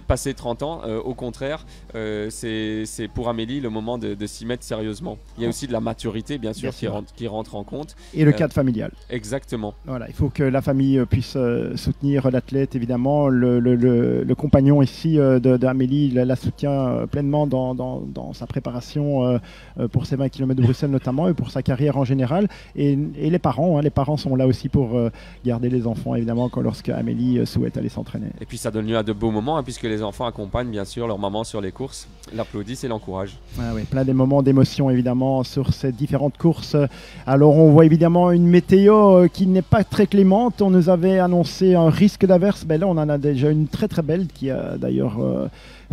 Passer 30 ans, au contraire, c'est pour Amélie le moment de s'y mettre sérieusement. Il y a aussi de la maturité, bien sûr, qui rentre en compte. Et le cadre familial. Exactement. Voilà, il faut que la famille puisse soutenir l'athlète, évidemment. Le compagnon ici d'Amélie la soutient pleinement dans sa préparation pour ses 20 km de Bruxelles notamment, et pour sa carrière en général. Et les parents, les parents sont là aussi pour garder les enfants, évidemment, lorsque Amélie souhaite aller s'entraîner. Et puis ça donne lieu à de beaux moments, puisque les enfants accompagnent bien sûr leur maman sur les courses, l'applaudissent et l'encouragent. Ah oui, plein des moments d'émotion évidemment sur ces différentes courses. Alors on voit évidemment une météo qui n'est pas très clémente. On nous avait annoncé un risque d'averse. Ben là on en a déjà une très très belle qui a d'ailleurs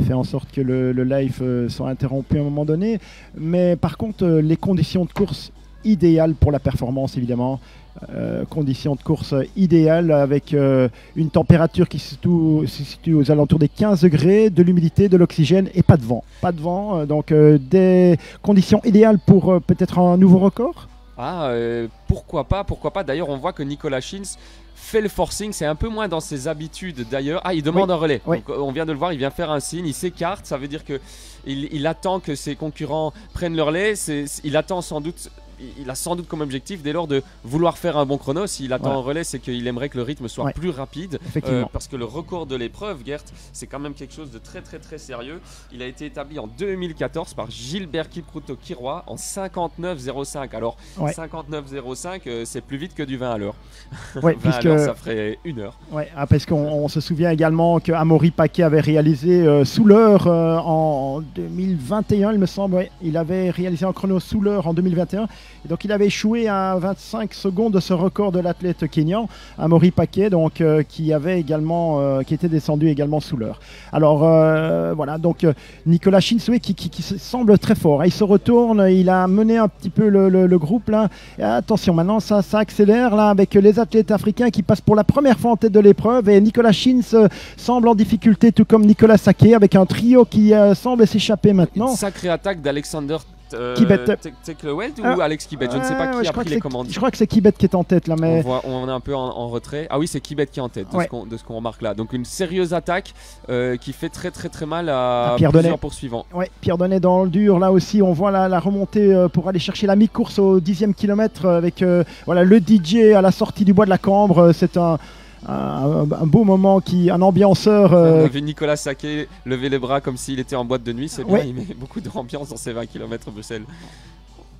fait en sorte que le live soit interrompu à un moment donné. Mais par contre les conditions de course idéales pour la performance évidemment. Conditions de course idéales avec une température qui se situe aux alentours des 15 degrés, de l'humidité, de l'oxygène et pas de vent. Pas de vent, donc des conditions idéales pour peut-être un nouveau record. Pourquoi pas. D'ailleurs, on voit que Nicolas Schins fait le forcing, c'est un peu moins dans ses habitudes d'ailleurs. Il demande un relais. Oui. Donc, on vient de le voir, il vient faire un signe, il s'écarte, ça veut dire que il attend que ses concurrents prennent le relais. Il attend sans doute. Il a sans doute comme objectif dès lors de vouloir faire un bon chrono. S'il attend un relais, c'est qu'il aimerait que le rythme soit plus rapide. Parce que le record de l'épreuve, Gert, c'est quand même quelque chose de très très très sérieux. Il a été établi en 2014 par Gilbert Kipruto-Kiroy en 59,05. Alors 59,05, c'est plus vite que du 20 à l'heure. 20 à l'heure, ça ferait 1 heure. Parce qu'on se souvient également qu'Amaury Paquet avait réalisé sous l'heure en 2021, il me semble. Il avait réalisé un chrono sous l'heure en 2021. Et donc il avait échoué à 25 secondes de ce record de l'athlète kényan, Amaury Paquet, donc qui était descendu également sous l'heure. Alors voilà, donc Nicolas Schins, qui semble très fort. Il se retourne, il a mené un petit peu le groupe là. Et attention, maintenant ça accélère là avec les athlètes africains qui passent pour la première fois en tête de l'épreuve. Et Nicolas Schins semble en difficulté, tout comme Nicolas Saquet, avec un trio qui semble s'échapper maintenant. Une sacrée attaque d'Alexander Teklewelt ou Alex Kibet, je ne sais pas qui a pris les commandes. Je crois que c'est Kibet qui est en tête là, mais on est un peu en retrait. Ah oui, c'est Kibet qui est en tête de ce qu'on remarque là. Donc une sérieuse attaque qui fait très très très mal à plusieurs poursuivants. Pierre Donnet dans le dur là aussi. On voit la remontée pour aller chercher la mi-course au 10e kilomètre avec le DJ à la sortie du bois de la Cambre. C'est un beau moment, un ambianceur. On a vu Nicolas Saquet lever les bras comme s'il était en boîte de nuit, c'est bien, il met beaucoup d'ambiance dans ses 20 km Bruxelles.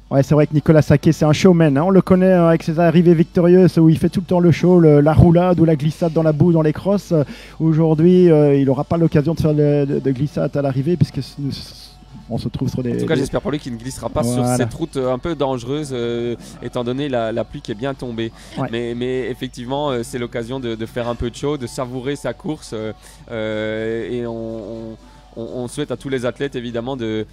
Ouais, c'est vrai que Nicolas Saquet, c'est un showman. On le connaît avec ses arrivées victorieuses où il fait tout le temps le show, la roulade ou la glissade dans la boue, dans les crosses. Aujourd'hui, il n'aura pas l'occasion de faire de glissade à l'arrivée puisque on se trouve sur des... En tout cas, j'espère pour lui qu'il ne glissera pas sur cette route un peu dangereuse, étant donné la pluie qui est bien tombée. Mais effectivement, c'est l'occasion de faire un peu de show, de savourer sa course. Et on souhaite à tous les athlètes, évidemment, de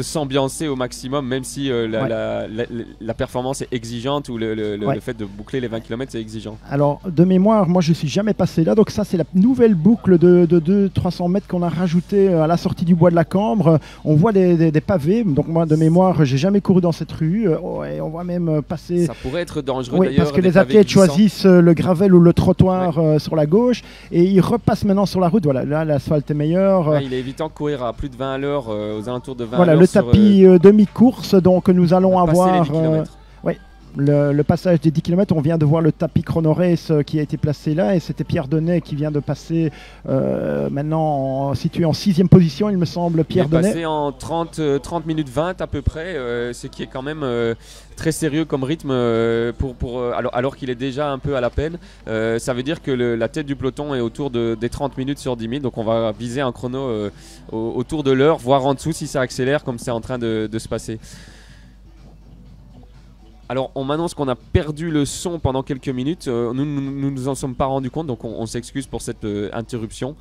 s'ambiancer au maximum, même si la performance est exigeante ou le fait de boucler les 20 km, c'est exigeant. Alors, de mémoire, moi, je ne suis jamais passé là. Donc ça, c'est la nouvelle boucle de 200-300 mètres qu'on a rajouté à la sortie du bois de la Cambre. On voit des pavés. Donc moi, de mémoire, j'ai jamais couru dans cette rue. Et on voit même passer... Ça pourrait être dangereux, d'ailleurs. Parce que les athlètes choisissent le gravel ou le trottoir sur la gauche. Et ils repassent maintenant sur la route. Voilà, là, l'asphalte est meilleur. Il est évitant de courir à plus de 20 à l'heure, aux alentours de 20 voilà, le tapis demi-course, donc nous allons avoir le passage des 10 km. On vient de voir le tapis chrono race qui a été placé là, et c'était Pierre Donnet qui vient de passer maintenant situé en 6e position, il me semble. Pierre Donnet passé en 30 minutes 20 à peu près, ce qui est quand même très sérieux comme rythme alors qu'il est déjà un peu à la peine. Ça veut dire que la tête du peloton est autour des 30 minutes sur 10 000, donc on va viser un chrono autour de l'heure, voire en dessous si ça accélère comme c'est en train de se passer. Alors on m'annonce qu'on a perdu le son pendant quelques minutes, nous en sommes pas rendu compte, donc on s'excuse pour cette interruption.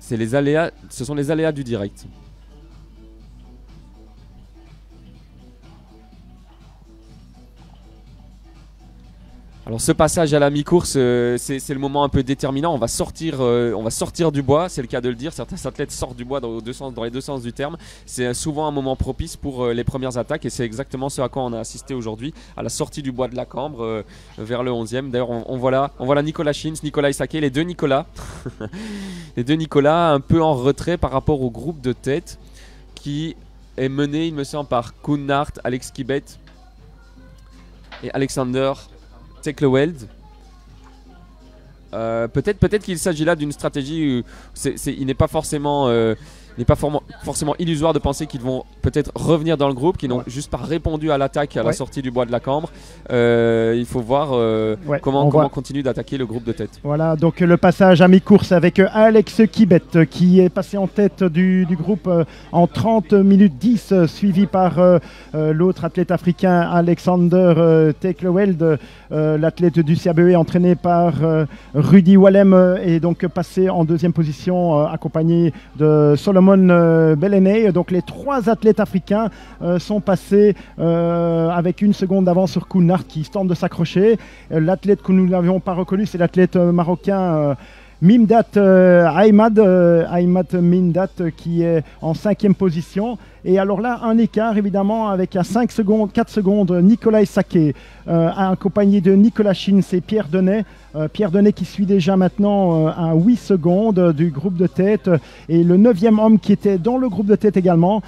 ce sont les aléas du direct. Alors ce passage à la mi-course, c'est le moment un peu déterminant. On va sortir du bois, c'est le cas de le dire. Certains athlètes sortent du bois dans les deux sens du terme. C'est souvent un moment propice pour les premières attaques et c'est exactement ce à quoi on a assisté aujourd'hui, à la sortie du bois de la Cambre vers le 11e. D'ailleurs on voit là Nicolas Schins, Nicolas Isaké, les deux Nicolas. Les deux Nicolas un peu en retrait par rapport au groupe de tête qui est mené, il me semble, par Koen Naert, Alex Kibet et Alexander Tekleweld. Peut-être qu'il s'agit là d'une stratégie où il n'est pas forcément illusoire de penser qu'ils vont peut-être revenir dans le groupe, qu'ils n'ont juste pas répondu à l'attaque à la sortie du bois de la Cambre. Il faut voir comment continue d'attaquer le groupe de tête. Voilà, donc le passage à mi-course avec Alex Kibet qui est passé en tête du groupe en 30 minutes 10, suivi par l'autre athlète africain Alexander Tekleweld, l'athlète du CABE entraîné par Rudy Wallem, est donc passé en deuxième position accompagné de Solomon Beleney. Donc les trois athlètes africains sont passés avec une seconde d'avance sur Koen Naert qui tente de s'accrocher. L'athlète que nous n'avions pas reconnu, c'est l'athlète marocain Mimdat Aymad Mimdat qui est en 5e position. Et alors là, un écart évidemment avec à 4 secondes Nicolas Isaké accompagné de Nicolas Schins et Pierre Denet. Pierre Denet qui suit déjà maintenant à 8 secondes du groupe de tête. Et le 9e homme qui était dans le groupe de tête également,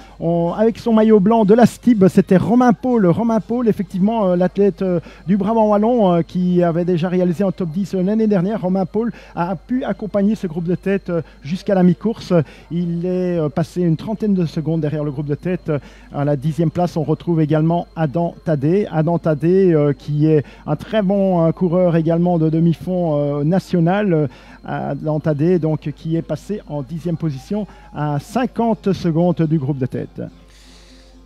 avec son maillot blanc de la STIB, c'était Romain Paul. Romain Paul, effectivement, l'athlète du Brabant Wallon qui avait déjà réalisé un top 10 l'année dernière. Romain Paul a pu accompagner ce groupe de tête jusqu'à la mi-course. Il est passé une trentaine de secondes derrière le groupe de tête. À la 10e place, on retrouve également Adam Tadé. Adam Tadé qui est un très bon coureur également de demi-fond national. Adam Tadé donc, qui est passé en 10e position à 50 secondes du groupe de tête.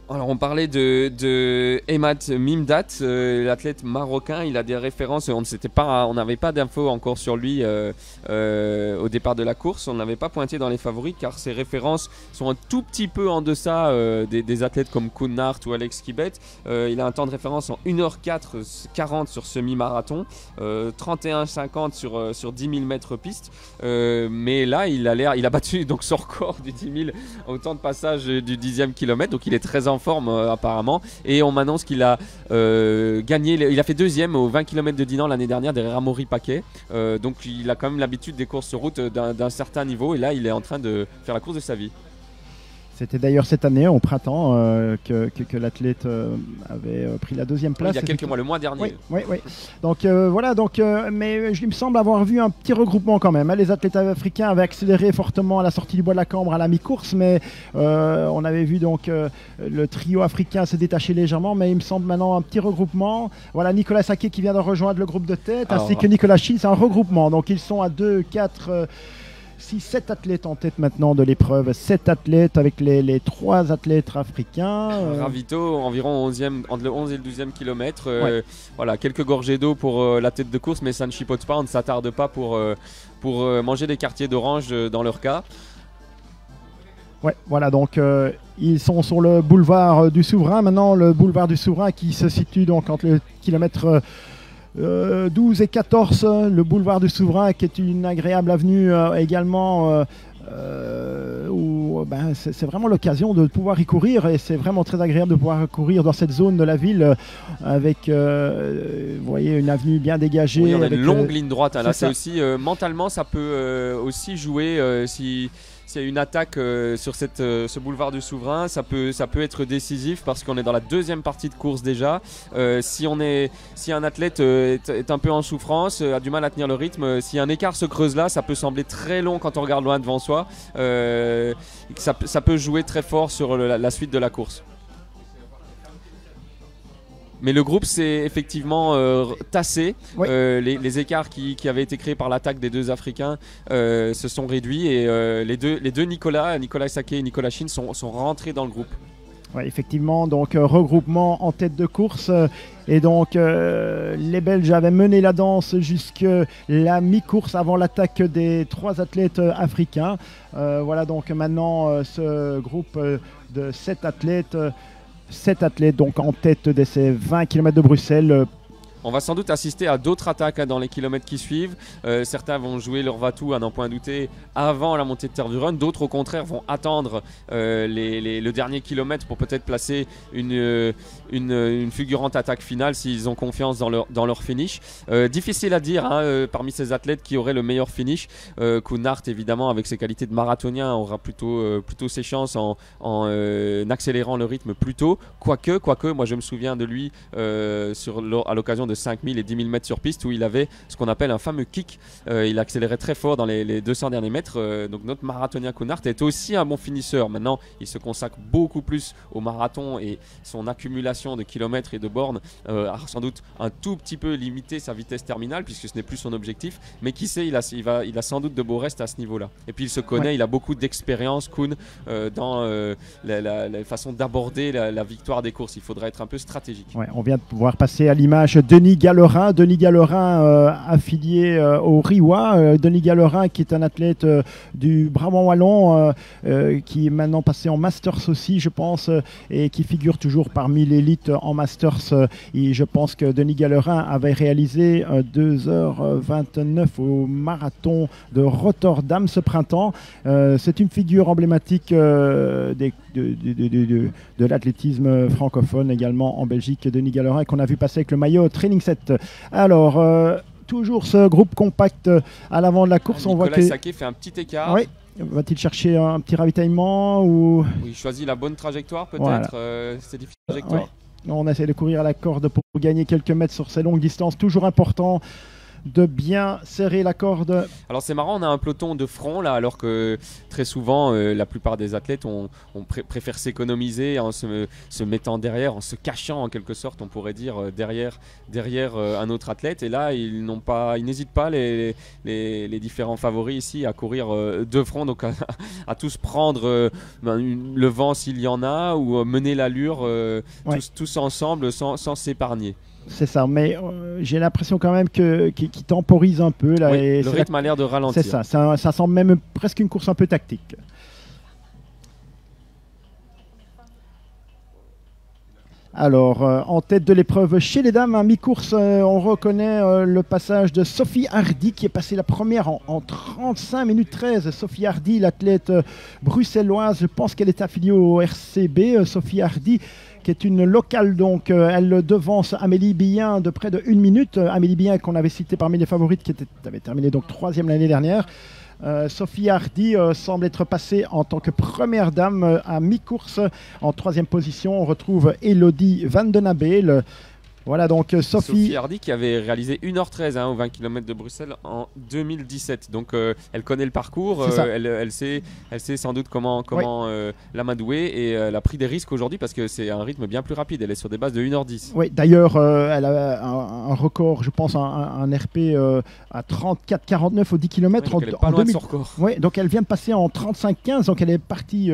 Alors on parlait de Emad Mimdat, l'athlète marocain. Il a des références, on n'avait pas d'infos encore sur lui au départ de la course. On n'avait pas pointé dans les favoris car ses références sont un tout petit peu en deçà des athlètes comme Koen Naert ou Alex Kibet. Il a un temps de référence en 1h40 sur semi-marathon, 31,50 sur 10 000 mètres piste. Mais là il a battu donc son record du 10 000 au temps de passage du 10e kilomètre. Donc il est très en forme apparemment, et on m'annonce qu'il a gagné, il a fait 2e aux 20 km de Dinan l'année dernière derrière Amaury Paquet, donc il a quand même l'habitude des courses sur route d'un certain niveau, et là il est en train de faire la course de sa vie. C'était d'ailleurs cette année, au printemps, que l'athlète avait pris la 2e place. Il y a quelques mois, le mois dernier. Oui. Donc voilà, mais il me semble avoir vu un petit regroupement quand même. Les athlètes africains avaient accéléré fortement à la sortie du bois de la Cambre à la mi-course, mais on avait vu donc le trio africain se détacher légèrement, mais il me semble maintenant un petit regroupement. Voilà, Nicolas Isaké qui vient de rejoindre le groupe de tête, ainsi que Nicolas Schins, c'est un regroupement. Donc ils sont à 2, 4... 7 athlètes en tête maintenant de l'épreuve, 7 athlètes avec les 3 athlètes africains. Ravito environ entre le 11 et le 12e kilomètre. Voilà, quelques gorgées d'eau pour la tête de course, mais ça ne chipote pas, on ne s'attarde pas pour manger des quartiers d'orange dans leur cas. Ouais, voilà, donc ils sont sur le boulevard du Souverain. Maintenant, le boulevard du Souverain qui se situe donc entre le kilomètre 12 et 14, le boulevard du Souverain qui est une agréable avenue également où c'est vraiment l'occasion de pouvoir y courir, et c'est vraiment très agréable de pouvoir courir dans cette zone de la ville avec vous voyez, une avenue bien dégagée. Oui, on a avec, une longue ligne droite, hein. Là c'est ça. aussi mentalement ça peut aussi jouer s'il y a une attaque sur ce boulevard du Souverain, ça peut être décisif parce qu'on est dans la 2e partie de course déjà. Si un athlète est un peu en souffrance, a du mal à tenir le rythme, si un écart se creuse là, ça peut sembler très long quand on regarde loin devant soi. Ça peut jouer très fort sur la suite de la course. Mais le groupe s'est effectivement tassé. Oui. Les écarts qui avaient été créés par l'attaque des 2 Africains se sont réduits, et les deux Nicolas Isaké et Nicolas Schins sont rentrés dans le groupe. Ouais, effectivement, donc regroupement en tête de course. Et donc les Belges avaient mené la danse jusque la mi-course avant l'attaque des 3 athlètes africains. Voilà donc maintenant ce groupe de 7 athlètes donc en tête de ces 20 km de Bruxelles. On va sans doute assister à d'autres attaques dans les kilomètres qui suivent. Certains vont jouer leur va-tout, à n'en point douter, avant la montée de terre du run. D'autres, au contraire, vont attendre le dernier kilomètre pour peut-être placer une fulgurante attaque finale s'ils ont confiance dans leur finish. Difficile à dire parmi ces athlètes qui auraient le meilleur finish. Kounart, évidemment, avec ses qualités de marathonien, aura plutôt ses chances en accélérant le rythme plus tôt. Quoique, moi je me souviens de lui à l'occasion de 5000 et 10 000 mètres sur piste où il avait ce qu'on appelle un fameux kick. Il accélérait très fort dans les 200 derniers mètres. Donc notre marathonien Kounart est aussi un bon finisseur. Maintenant, il se consacre beaucoup plus au marathon et son accumulation de kilomètres et de bornes a sans doute un tout petit peu limité sa vitesse terminale puisque ce n'est plus son objectif. Mais qui sait, il a sans doute de beaux restes à ce niveau-là. Et puis il se connaît, il a beaucoup d'expérience, Koun, dans la façon d'aborder la victoire des courses. Il faudrait être un peu stratégique. Ouais, on vient de pouvoir passer à l'image Denis Gallerin, affilié au RIWA. Denis Gallerin qui est un athlète du Brabant Wallon qui est maintenant passé en Masters aussi, je pense, et qui figure toujours parmi l'élite en Masters. Et je pense que Denis Gallerin avait réalisé 2h29 au marathon de Rotterdam ce printemps. C'est une figure emblématique de l'athlétisme francophone également en Belgique, Denis Gallerin, qu'on a vu passer avec le maillot Training Set. Alors, toujours ce groupe compact à l'avant de la course. Nicolas on voit que Saquet fait un petit écart. Oui. Va-t-il chercher un petit ravitaillement ou... Oui, il choisit la bonne trajectoire peut-être. Voilà. C'est difficile trajectoire. Ouais. On essaie de courir à la corde pour gagner quelques mètres sur ces longues distances. Toujours important de bien serrer la corde. Alors c'est marrant, on a un peloton de front là, alors que très souvent la plupart des athlètes préfèrent s'économiser en se mettant derrière, en se cachant en quelque sorte, on pourrait dire, derrière un autre athlète. Et là ils n'hésitent pas les différents favoris ici à courir de front, donc à tous prendre le vent s'il y en a, ou mener l'allure tous ensemble sans s'épargner. C'est ça, mais j'ai l'impression quand même qu'il temporise un peu. Là, oui, et le rythme a l'air de ralentir. C'est ça semble même presque une course un peu tactique. Alors, en tête de l'épreuve chez les dames, à mi-course, on reconnaît le passage de Sophie Hardy qui est passée la première en 35 minutes 13. Sophie Hardy, l'athlète bruxelloise, je pense qu'elle est affiliée au RCB. Sophie Hardy, qui est une locale, donc elle devance Amélie Billin de près de 1 minute. Amélie Billin qu'on avait citée parmi les favorites, qui avait terminé donc 3e l'année dernière. Sophie Hardy semble être passée en tant que première dame à mi-course. En 3e position, on retrouve Elodie Van den Abel. Voilà donc Sophie Hardy qui avait réalisé 1h13 aux 20 km de Bruxelles en 2017. Donc elle connaît le parcours, elle sait sans doute comment l'amadouer, et elle a pris des risques aujourd'hui parce que c'est un rythme bien plus rapide. Elle est sur des bases de 1h10. Oui, d'ailleurs elle a un record, je pense, un RP à 34,49 au 10 km elle est pas loin de son record. Oui, donc elle vient de passer en 35,15, donc elle est partie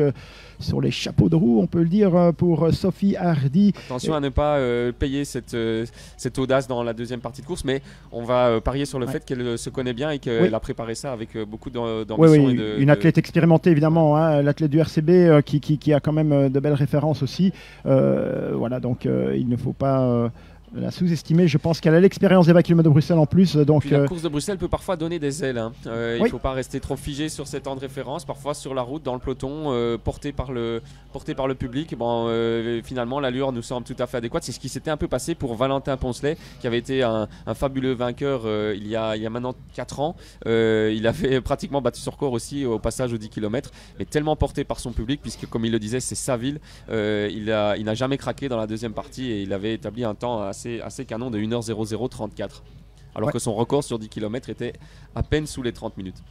sur les chapeaux de roue, on peut le dire, pour Sophie Hardy. Attention à ne pas payer cette audace dans la deuxième partie de course, mais on va parier sur le fait qu'elle se connaît bien et qu'elle a préparé ça avec beaucoup d'ambition. Oui, une athlète expérimentée évidemment, l'athlète du RCB qui a quand même de belles références aussi. Voilà, donc il ne faut pas la sous-estimer. Je pense qu'elle a l'expérience des 20 km de Bruxelles en plus. Donc, la course de Bruxelles peut parfois donner des ailes. Il ne faut pas rester trop figé sur ces temps de référence. Parfois sur la route, dans le peloton, porté par le public. Finalement, l'allure nous semble tout à fait adéquate. C'est ce qui s'était un peu passé pour Valentin Poncelet, qui avait été un fabuleux vainqueur il y a maintenant 4 ans. Il avait pratiquement battu son record aussi au passage aux 10 km, mais tellement porté par son public, puisque comme il le disait, c'est sa ville. Il n'a jamais craqué dans la deuxième partie et il avait établi un temps assez canon de 1h0034, alors que son record sur 10 km était à peine sous les 30 minutes.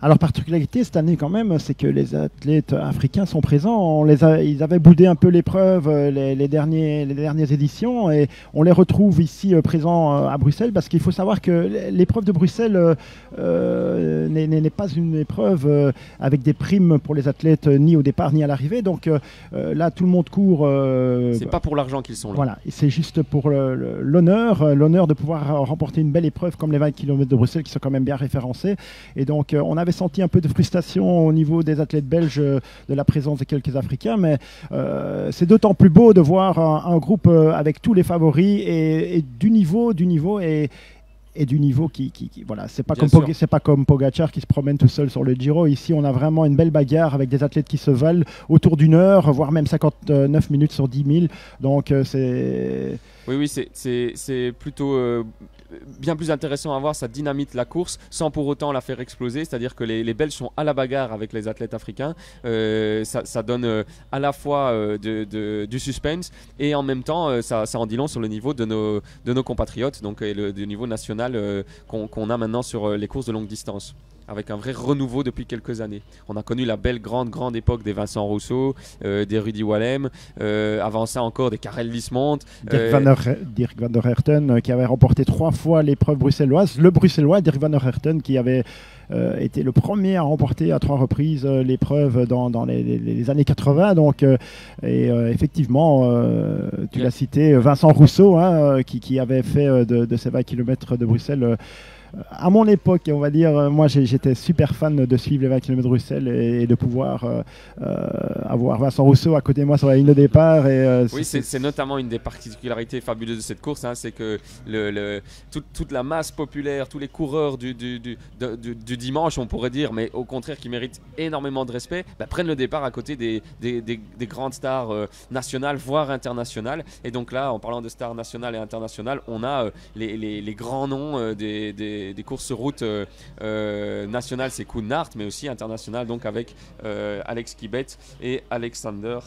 Alors, particularité cette année quand même, c'est que les athlètes africains sont présents. Ils avaient boudé un peu l'épreuve les dernières éditions et on les retrouve ici présents à Bruxelles parce qu'il faut savoir que l'épreuve de Bruxelles n'est pas une épreuve avec des primes pour les athlètes ni au départ ni à l'arrivée. Donc là, tout le monde court. C'est pas pour l'argent qu'ils sont là. Voilà, c'est juste pour l'honneur de pouvoir remporter une belle épreuve comme les 20 km de Bruxelles qui sont quand même bien référencés. Et donc, on avait senti un peu de frustration au niveau des athlètes belges de la présence de quelques Africains, mais c'est d'autant plus beau de voir un groupe avec tous les favoris et du niveau et du niveau qui voilà, c'est pas comme Pogacar qui se promène tout seul sur le Giro. Ici, on a vraiment une belle bagarre avec des athlètes qui se valent autour d'une heure, voire même 59 minutes sur 10 000. Donc, c'est... Oui, c'est plutôt bien plus intéressant à voir. Ça dynamite la course sans pour autant la faire exploser. C'est-à-dire que les Belges sont à la bagarre avec les athlètes africains. Ça donne à la fois du suspense et en même temps, ça en dit long sur le niveau de nos compatriotes, donc du niveau national qu'on a maintenant sur les courses de longue distance, avec un vrai renouveau depuis quelques années. On a connu la belle grande époque des Vincent Rousseau, des Rudy Wallem, avant ça encore des Karel Vismont, Dirk van der Herten qui avait remporté 3 fois l'épreuve bruxelloise, le bruxellois Dirk van der Herten qui avait été le premier à remporter à 3 reprises l'épreuve dans les années 80. Donc, effectivement, tu l'as cité, Vincent Rousseau qui avait fait de ces 20 km de Bruxelles à mon époque, on va dire, moi j'étais super fan de suivre les 20 km de Bruxelles et de pouvoir avoir Vincent Rousseau à côté de moi sur la ligne de départ. Oui, c'est notamment une des particularités fabuleuses de cette course, c'est que toute la masse populaire, tous les coureurs du dimanche, on pourrait dire, mais au contraire qui méritent énormément de respect, prennent le départ à côté des grandes stars nationales, voire internationales. Et donc là, en parlant de stars nationales et internationales, on a les grands noms des courses route nationales, c'est Koen Naert, mais aussi international, donc avec Alex Kibet et Alexander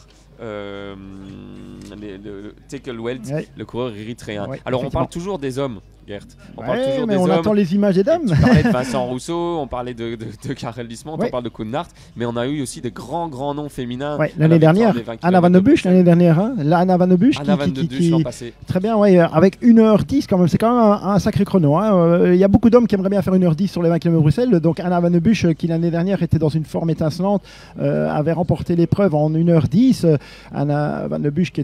Tekelwelt, le coureur érythréen. Ouais, alors on parle toujours des hommes, Gert. On attend les images des dames. Tu parlais de Vincent Rousseau, on parlait de Karel Vismont, on parle de Koen Naert, mais on a eu aussi des grands noms féminins. L'année dernière, Anna Van de Busch l'année dernière. Anna Van de Busch qui l'an passé. Très bien, avec 1h10 quand même, c'est quand même un sacré chrono. Il y a beaucoup d'hommes qui aimeraient bien faire 1h10 sur les 20 km de Bruxelles. Donc Anna Van de Busch, qui l'année dernière était dans une forme étincelante, avait remporté l'épreuve en 1h10. Anna Van de Busch qui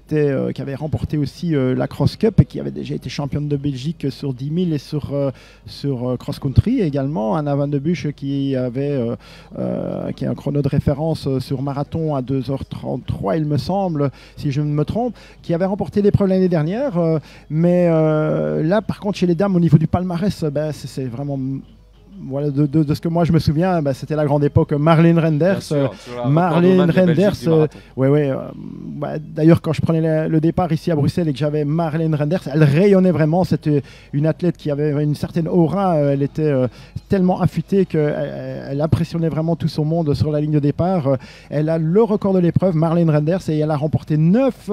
avait remporté aussi la Cross Cup et qui avait déjà été championne de Belgique sur 10 000 et sur Cross Country également. Anna Van de Busch qui a un chrono de référence sur marathon à 2h33 il me semble, si je ne me trompe, qui avait remporté l'épreuve l'année dernière. Mais là par contre chez les dames au niveau du palmarès, c'est vraiment... Voilà, de ce que moi je me souviens, c'était la grande époque Marleen Renders. Marleen Renders, d'ailleurs quand je prenais le départ ici à Bruxelles et que j'avais Marleen Renders, elle rayonnait vraiment. C'était une athlète qui avait une certaine aura. Elle était tellement affûtée qu'elle impressionnait vraiment tout son monde sur la ligne de départ. Elle a le record de l'épreuve, Marleen Renders, et elle a remporté 9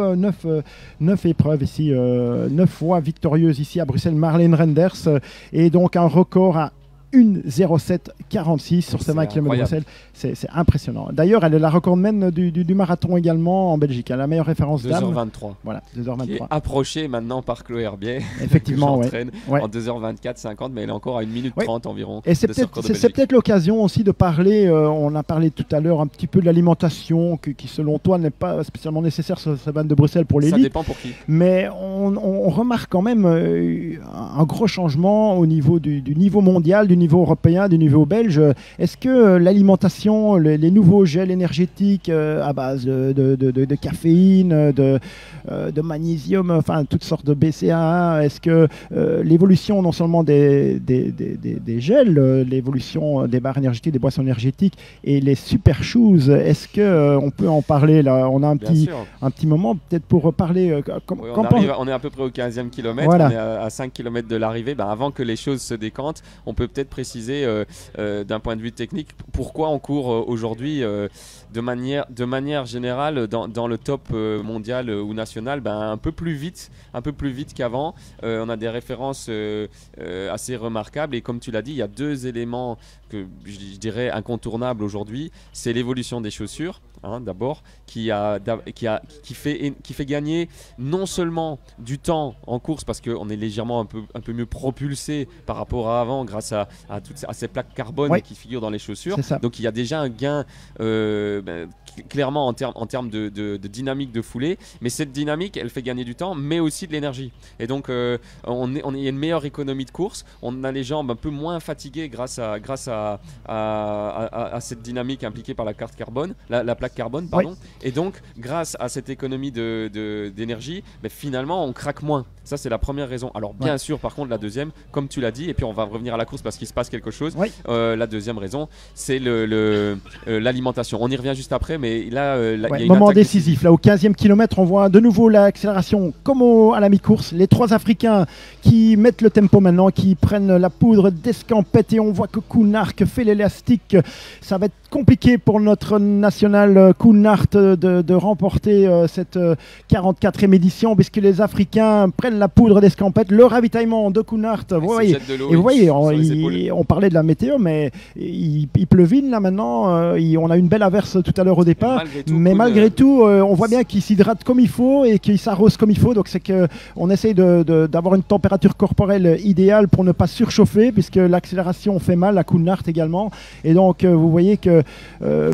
épreuves ici, 9 fois victorieuse ici à Bruxelles, Marleen Renders, et donc un record à 1:07:46 sur ces 20 km de Bruxelles. C'est impressionnant. D'ailleurs, elle est la recordman du marathon également en Belgique. Elle a la meilleure référence d'âme. 2h23. Voilà, 2h23. Qui est approchée maintenant par Chloé Herbier. Effectivement, en 2h24:50, mais elle est encore à 1:30 environ. Et c'est peut-être l'occasion aussi de parler, on a parlé tout à l'heure un petit peu de l'alimentation qui selon toi n'est pas spécialement nécessaire sur ces 20 de Bruxelles pour l'élite. Ça dépend pour qui. Mais on remarque quand même un gros changement au niveau du niveau mondial, du niveau européen, du niveau belge. Est-ce que l'alimentation, les nouveaux gels énergétiques à base de caféine, de magnésium, enfin toutes sortes de BCAA, est-ce que l'évolution non seulement des gels, l'évolution des barres énergétiques, des boissons énergétiques et les super shoes, est-ce qu'on peut en parler là? On a un petit moment peut-être pour parler. On est à peu près au 15e kilomètre, on est à 5 km de l'arrivée. Avant que les choses se décantent, on peut peut-être préciser d'un point de vue technique pourquoi on court aujourd'hui de manière générale dans le top mondial ou national un peu plus vite qu'avant. On a des références assez remarquables et comme tu l'as dit, il y a deux éléments que je dirais incontournables aujourd'hui. C'est l'évolution des chaussures, d'abord, qui fait gagner non seulement du temps en course parce qu'on est légèrement un peu mieux propulsé par rapport à avant grâce à ces plaques carbone qui figurent dans les chaussures. Donc il y a déjà un gain clairement en termes de dynamique de foulée, mais cette dynamique elle fait gagner du temps mais aussi de l'énergie et donc il y a une meilleure économie de course, on a les jambes un peu moins fatiguées grâce à cette dynamique impliquée par la plaque carbone pardon. Et donc grâce à cette économie d'énergie finalement on craque moins. Ça c'est la première raison. Alors bien sûr par contre la deuxième, comme tu l'as dit, et puis on va revenir à la course parce qu'il se passe quelque chose, la deuxième raison c'est l'alimentation. On y revient juste après, mais là il y a une moment décisif. Là au 15e kilomètre on voit de nouveau l'accélération comme à la mi-course. Les trois Africains qui mettent le tempo maintenant, qui prennent la poudre d'escampette et on voit que Koen Ark fait l'élastique. Ça va être compliqué pour notre national Koen Ark de remporter cette 44e édition puisque les Africains prennent la poudre d'escampette. Le ravitaillement de Koen Ark, vous voyez, on parlait de la météo, mais il pleuvine là maintenant. On a une belle averse tout à l'heure au départ, mais malgré tout, on voit bien qu'il s'hydrate comme il faut et qu'il s'arrose comme il faut. Donc c'est qu'on essaye d'avoir une température corporelle idéale pour ne pas surchauffer puisque l'accélération fait mal à Koen Ark également. Et donc vous voyez que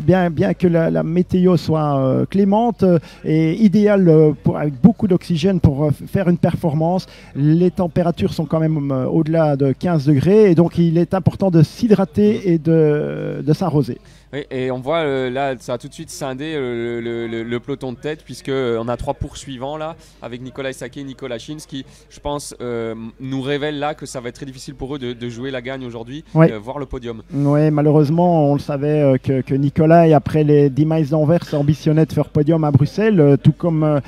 bien que la météo soit clémente et idéale avec beaucoup d'oxygène pour faire une performance, les températures sont quand même au-delà de 15 degrés et donc il est important de s'hydrater et de s'arroser. Oui, et on voit là, ça a tout de suite scindé le peloton de tête puisqu'on a trois poursuivants là avec Nicolas Saké et Nicolas Schins qui, je pense, nous révèlent là que ça va être très difficile pour eux de jouer la gagne aujourd'hui, voire le podium. Oui, malheureusement, on le savait que Nicolas, après les 10 miles d'Anvers, ambitionnait de faire podium à Bruxelles, tout comme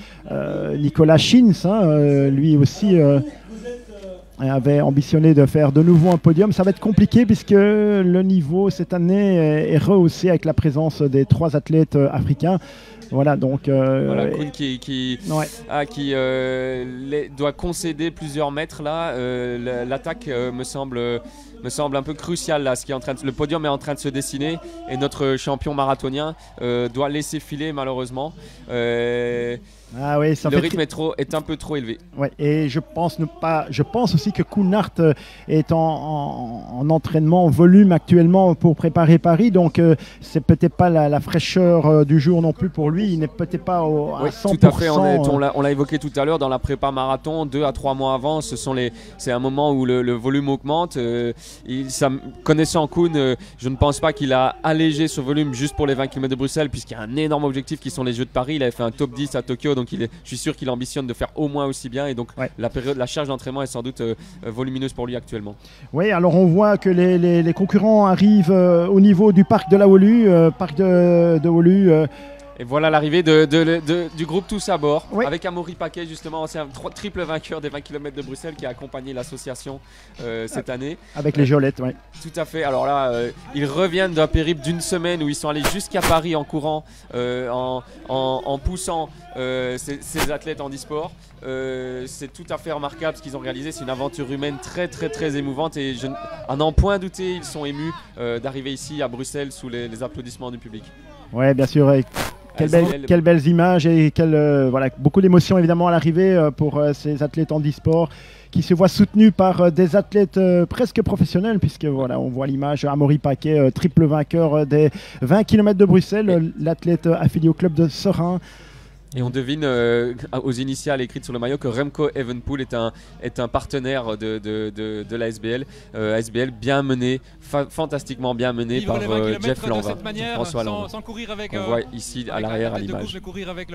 Nicolas Schins, lui aussi. Avait ambitionné de faire de nouveau un podium. Ça va être compliqué puisque le niveau cette année est rehaussé avec la présence des trois athlètes africains. Voilà, donc Koen qui doit concéder plusieurs mètres là. L'attaque me semble un peu cruciale là. Le podium est en train de se dessiner et notre champion marathonien doit laisser filer malheureusement. Le rythme est un peu trop élevé. Ouais, et je pense aussi que Koen Ark est en entraînement en volume actuellement pour préparer Paris, donc c'est peut-être pas la fraîcheur du jour non plus pour lui. Il n'est peut-être pas à 100%. Tout à fait. On l'a évoqué tout à l'heure dans la prépa marathon, 2 à 3 mois avant. C'est un moment où le volume augmente. Connaissant Koen, je ne pense pas qu'il a allégé ce volume juste pour les 20 km de Bruxelles, puisqu'il y a un énorme objectif qui sont les Jeux de Paris. Il avait fait un top 10 à Tokyo, donc je suis sûr qu'il ambitionne de faire au moins aussi bien. Et donc la charge d'entraînement est sans doute volumineuse pour lui actuellement. Oui, alors on voit que les concurrents arrivent au niveau du parc de la Wolu, parc de Wolu. Et voilà l'arrivée du groupe Tous à bord, avec Amaury Paquet, justement, ancien triple vainqueur des 20 km de Bruxelles qui a accompagné l'association cette année. Avec les Jolettes, oui. Tout à fait. Alors là, ils reviennent d'un périple d'une semaine où ils sont allés jusqu'à Paris en courant, en poussant ces athlètes en e-sport. C'est tout à fait remarquable ce qu'ils ont réalisé. C'est une aventure humaine très très très émouvante et à n'en point douter, ils sont émus d'arriver ici à Bruxelles sous les applaudissements du public. Oui, bien sûr. Quelles belles images et beaucoup d'émotions évidemment à l'arrivée pour ces athlètes en e-sport qui se voient soutenus par des athlètes presque professionnels puisque on voit l'image Amaury Paquet, triple vainqueur des 20 km de Bruxelles, l'athlète affilié au club de Serein. Et on devine aux initiales écrites sur le maillot que Remco Evenepoel est un partenaire de la SBL. SBL bien mené, fantastiquement bien mené par Jeff Lanva. François Lanva. Sans courir avec. On voit ici à l'arrière à l'image. De courir avec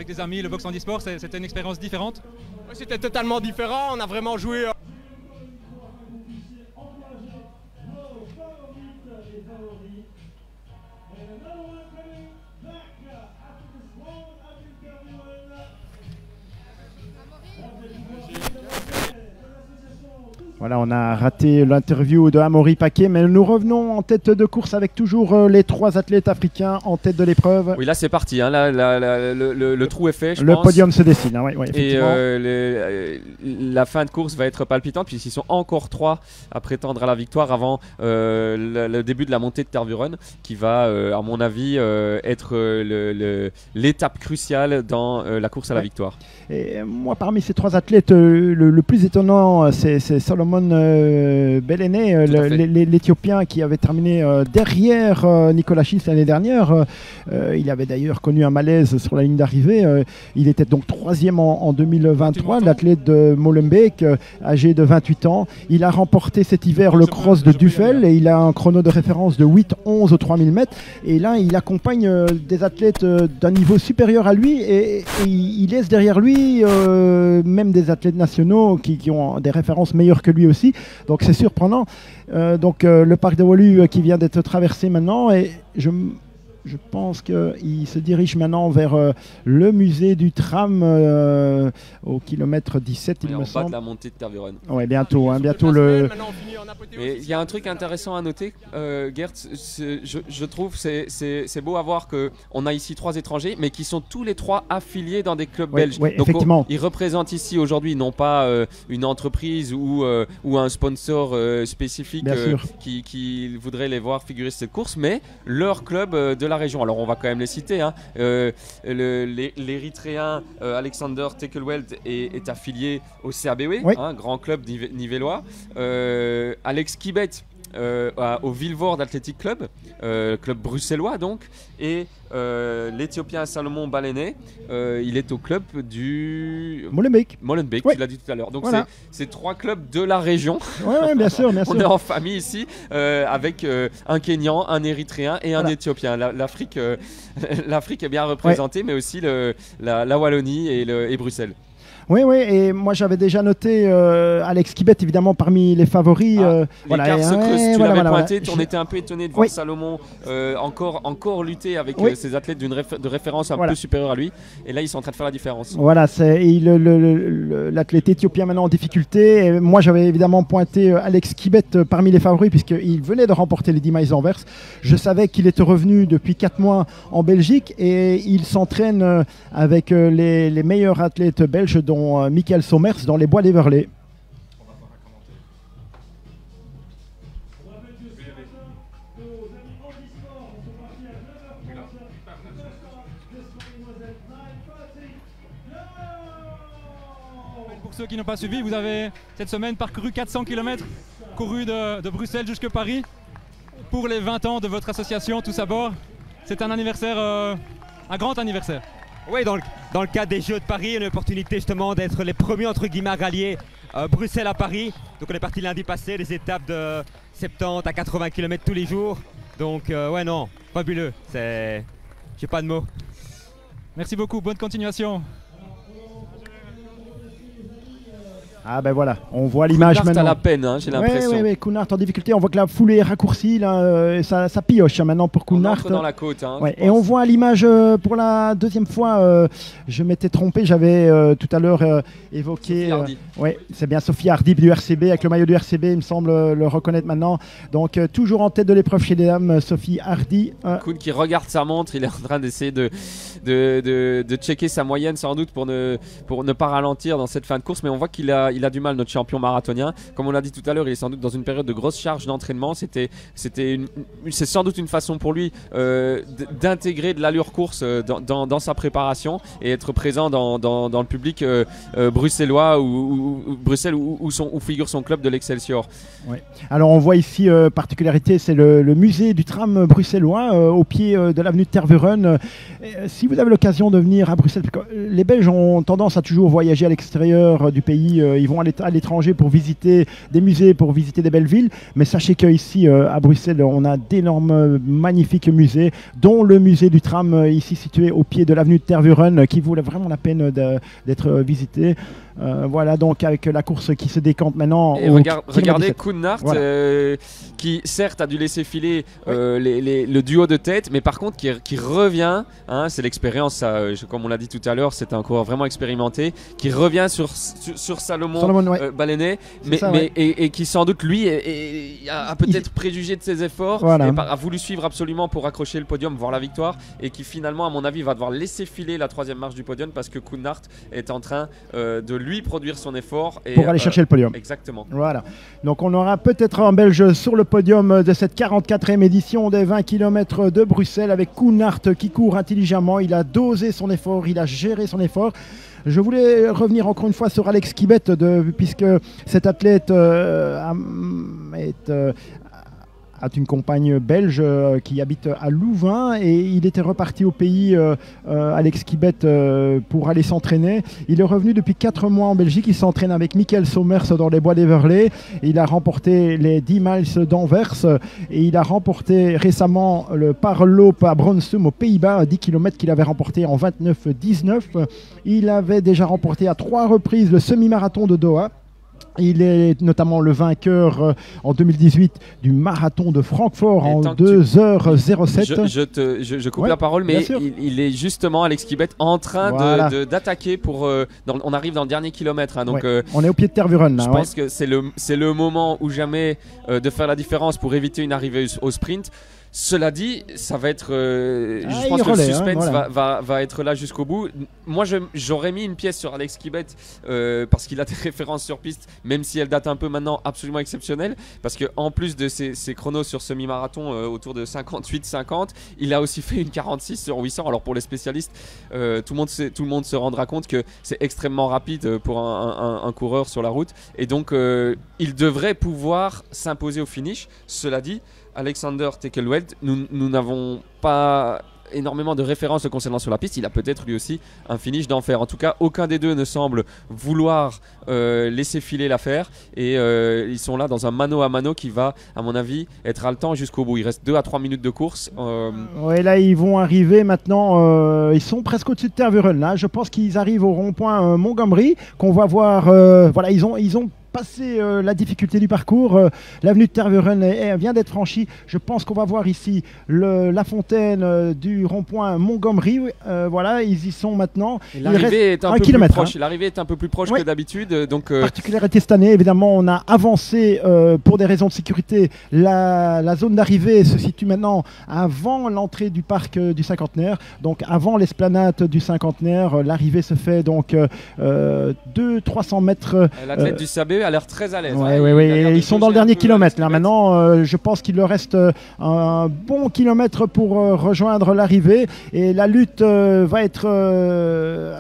des amis, le boxe en e-sport, c'était une expérience différente. Oui, c'était totalement différent. On a vraiment joué. Voilà, on a raté l'interview de Amaury Paquet, mais nous revenons en tête de course avec toujours les 3 athlètes africains en tête de l'épreuve. Oui, là c'est parti, hein. Là, le trou est fait, je pense. Le podium se dessine, hein, oui, effectivement. Et la fin de course va être palpitante, puisqu'ils sont encore 3 à prétendre à la victoire avant le début de la montée de Tervuren, qui va, à mon avis, être l'étape cruciale dans la course à la victoire. Et moi, parmi ces 3 athlètes, le plus étonnant, c'est Solomon Belene, l'Éthiopien qui avait terminé derrière Nicolas Schiff l'année dernière. Il avait d'ailleurs connu un malaise sur la ligne d'arrivée. Il était donc 3e en 2023, l'athlète de Molenbeek, âgé de 28 ans. Il a remporté cet hiver le cross de Duffel et il a un chrono de référence de 8:11 aux 3000 mètres. Et là, il accompagne des athlètes d'un niveau supérieur à lui et il laisse derrière lui même des athlètes nationaux qui ont des références meilleures que lui aussi. Donc c'est surprenant. Le parc de Wolu qui vient d'être traversé maintenant et je pense qu'il se dirige maintenant vers le musée du tram au kilomètre 17, il me semble. En bas de la montée de Tervuren. Oui, bientôt. Mais il y a un truc intéressant à noter, Gert, je trouve, c'est beau à voir qu'on a ici 3 étrangers, mais qui sont tous les 3 affiliés dans des clubs belges. Oui, donc effectivement. Ils représentent ici aujourd'hui non pas une entreprise ou un sponsor spécifique qui voudrait les voir figurer cette course, mais leur club de la région. Alors on va quand même les citer, hein. L'Érythréen Alexander Tekelwelt est affilié au CABW, grand club nivellois. Alex Kibet au Vilvoorde Athletic Club, club bruxellois donc, et l'Éthiopien Salomon Balene, il est au club du Molenbeek, tu l'as dit tout à l'heure. Donc voilà. C'est 3 clubs de la région. Oui, bien sûr. On est en famille ici, avec un Kényan, un Érythréen et un Éthiopien. L'Afrique est bien représentée, mais aussi la Wallonie et Bruxelles. Oui, et moi j'avais déjà noté Alex Kibet évidemment parmi les favoris. L'écart se creuse, tu l'avais pointé, on était un peu étonné de voir Salomon encore lutter avec ses athlètes de référence un peu supérieure à lui. Et là ils sont en train de faire la différence. Voilà, c'est l'athlète éthiopien maintenant en difficulté. Et moi j'avais évidemment pointé Alex Kibet parmi les favoris puisqu'il venait de remporter les 10 miles Anvers. Je savais qu'il était revenu depuis 4 mois en Belgique et il s'entraîne avec les meilleurs athlètes belges dont Michael Sommers dans les bois d'Everley. Pour ceux qui n'ont pas suivi, vous avez cette semaine parcouru 400 km, couru de Bruxelles jusqu'à Paris pour les 20 ans de votre association Tous à bord. C'est un anniversaire, un grand anniversaire. Oui, dans le cadre des Jeux de Paris, une opportunité justement d'être les premiers entre guillemets à rallier Bruxelles à Paris. Donc on est parti lundi passé, des étapes de 70 à 80 km tous les jours. Donc ouais non, fabuleux, j'ai pas de mots. Merci beaucoup, bonne continuation. Ah ben voilà, on voit l'image maintenant. Kounart à la peine, hein, j'ai l'impression. Oui, Kounart en difficulté. On voit que la foulée est raccourcie, là, ça pioche maintenant pour Kounart. On entre dans la côte. Hein, et on voit l'image pour la deuxième fois. Je m'étais trompé, j'avais tout à l'heure évoqué. C'est bien Sophie Hardy du RCB, avec le maillot du RCB, il me semble le reconnaître maintenant. Donc toujours en tête de l'épreuve chez les dames, Sophie Hardy. Koun qui regarde sa montre, il est en train d'essayer de checker sa moyenne sans doute pour ne pas ralentir dans cette fin de course, mais on voit qu'il a du mal, notre champion marathonien. Comme on l'a dit tout à l'heure, il est sans doute dans une période de grosse charge d'entraînement. C'est sans doute une façon pour lui d'intégrer de l'allure course dans sa préparation et être présent dans le public bruxellois ou Bruxelles où figure son club de l'Excelsior. Ouais. Alors on voit ici particularité, c'est le musée du tram bruxellois au pied de l'avenue de Tervuren. Si vous avez l'occasion de venir à Bruxelles, les Belges ont tendance à toujours voyager à l'extérieur du pays. Ils vont à l'étranger pour visiter des musées, pour visiter des belles villes. Mais sachez qu'ici à Bruxelles, on a d'énormes, magnifiques musées, dont le musée du tram ici situé au pied de l'avenue de Tervuren, qui vaut vraiment la peine d'être visité. Voilà donc avec la course qui se décante maintenant. Et regardez Kounart qui certes a dû laisser filer le duo de tête, mais par contre qui revient, hein, c'est l'expérience, comme on l'a dit tout à l'heure, c'est un coureur vraiment expérimenté, qui revient sur Salomon Balenay, et qui sans doute lui a peut-être préjugé de ses efforts, et a voulu suivre absolument pour accrocher le podium, voire la victoire, et qui finalement à mon avis va devoir laisser filer la 3e marche du podium parce que Kounart est en train de lui produire son effort pour aller chercher le podium. Exactement. Voilà. Donc on aura peut-être un Belge sur le podium de cette 44e édition des 20 km de Bruxelles avec Kounart qui court intelligemment. Il a dosé son effort, il a géré son effort. Je voulais revenir encore une fois sur Alex Kibet, puisque cet athlète a une compagne belge qui habite à Louvain et il était reparti au pays, Alex Kibet, pour aller s'entraîner. Il est revenu depuis 4 mois en Belgique. Il s'entraîne avec Michael Sommers dans les bois d'Everley. Il a remporté les 10 miles d'Anvers et il a remporté récemment le Parloop à Bronsum aux Pays-Bas, 10 km qu'il avait remporté en 29-19. Il avait déjà remporté à 3 reprises le semi-marathon de Doha. Il est notamment le vainqueur en 2018 du marathon de Francfort en 2h07. Je coupe la parole, mais il est justement, Alex Kibet, en train d'attaquer pour... on arrive dans le dernier kilomètre. Hein, donc, on est au pied de Tervuren. Je pense que c'est le moment ou jamais de faire la différence pour éviter une arrivée au sprint. Cela dit, ça va être. Je pense que le suspense va être là jusqu'au bout. Moi, j'aurais mis une pièce sur Alex Kibet parce qu'il a des références sur piste, même si elles datent un peu maintenant, absolument exceptionnelles. Parce qu'en plus de ses chronos sur semi-marathon autour de 58-50, il a aussi fait une 46 sur 800. Alors pour les spécialistes, tout le monde se rendra compte que c'est extrêmement rapide pour un coureur sur la route. Et donc, il devrait pouvoir s'imposer au finish. Cela dit, Alexander Tekelweld, nous n'avons pas énormément de références le concernant sur la piste. Il a peut-être lui aussi un finish d'enfer. En tout cas, aucun des deux ne semble vouloir laisser filer l'affaire et ils sont là dans un mano à mano qui va, à mon avis, être haletant jusqu'au bout. Il reste 2 à 3 minutes de course. Ouais, là ils vont arriver maintenant, ils sont presque au-dessus de Tervuren. Là, je pense qu'ils arrivent au rond-point Montgomery, qu'on va voir. Voilà, ils ont passé la difficulté du parcours. L'avenue de Tervuren vient d'être franchie. Je pense qu'on va voir ici la fontaine du rond-point Montgomery. Voilà, ils y sont maintenant. L'arrivée est un peu plus proche. L'arrivée est un peu plus proche que d'habitude. Donc, particularité cette année, évidemment, on a avancé pour des raisons de sécurité. La zone d'arrivée se situe maintenant avant l'entrée du parc du Cinquantenaire. Donc avant l'esplanade du Cinquantenaire, l'arrivée se fait donc 200-300 mètres. L'athlète du Sabé a l'air très à l'aise. Ils sont dans le dernier kilomètre. Là, maintenant, je pense qu'il leur reste un bon kilomètre pour rejoindre l'arrivée. Et la lutte va être...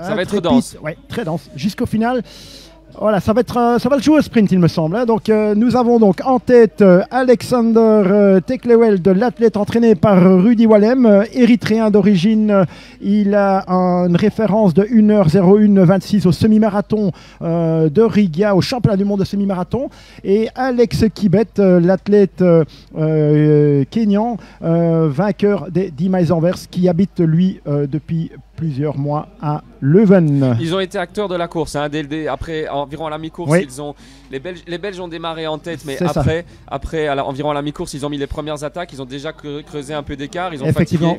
ça va être dense. Ouais, très dense. Jusqu'au final... Voilà, ça va le jouer au sprint, il me semble. Hein. Donc, nous avons donc en tête Alexander Tekelweld, l'athlète entraîné par Rudy Wallem, érythréen d'origine. Il a une référence de 1h01-26 au semi-marathon de Riga, au championnat du monde de semi-marathon. Et Alex Kibet, l'athlète kényan, vainqueur des 10 miles Anvers, qui habite lui depuis plusieurs mois à Leuven. Ils ont été acteurs de la course. Hein, après, environ à la mi-course, les Belges ont démarré en tête, mais après environ à la mi-course, ils ont mis les premières attaques. Ils ont déjà creusé un peu d'écart. Ils ont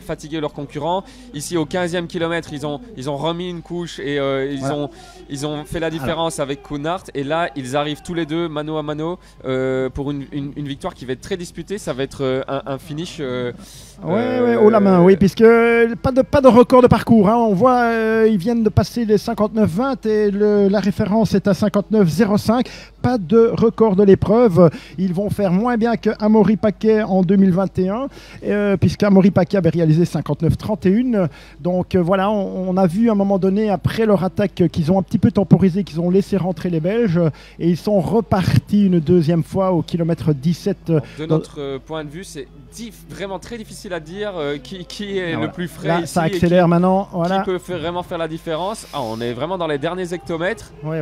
fatigué leurs concurrents. Ici, au 15e kilomètre, ils ont remis une couche et ils ont fait la différence avec Kounart. Et là, ils arrivent tous les deux mano à mano pour une victoire qui va être très disputée. Ça va être un finish. Haut la main, oui, puisque pas de record de parcours. Hein. On voit, ils viennent de passer les 59-20 et la référence est à 59-05. Pas de record de l'épreuve. Ils vont faire moins bien que Amaury Paquet en 2021, puisque Amaury Paquet avait réalisé 59-31. Donc voilà, on a vu à un moment donné, après leur attaque, qu'ils ont un petit peu temporisé, qu'ils ont laissé rentrer les Belges et ils sont repartis une deuxième fois au kilomètre 17. De notre point de vue, c'est vraiment très difficile à dire qui est le plus frais. Là, ici ça accélère maintenant. Voilà. Qui peut vraiment faire la différence. On est vraiment dans les derniers hectomètres. Oui.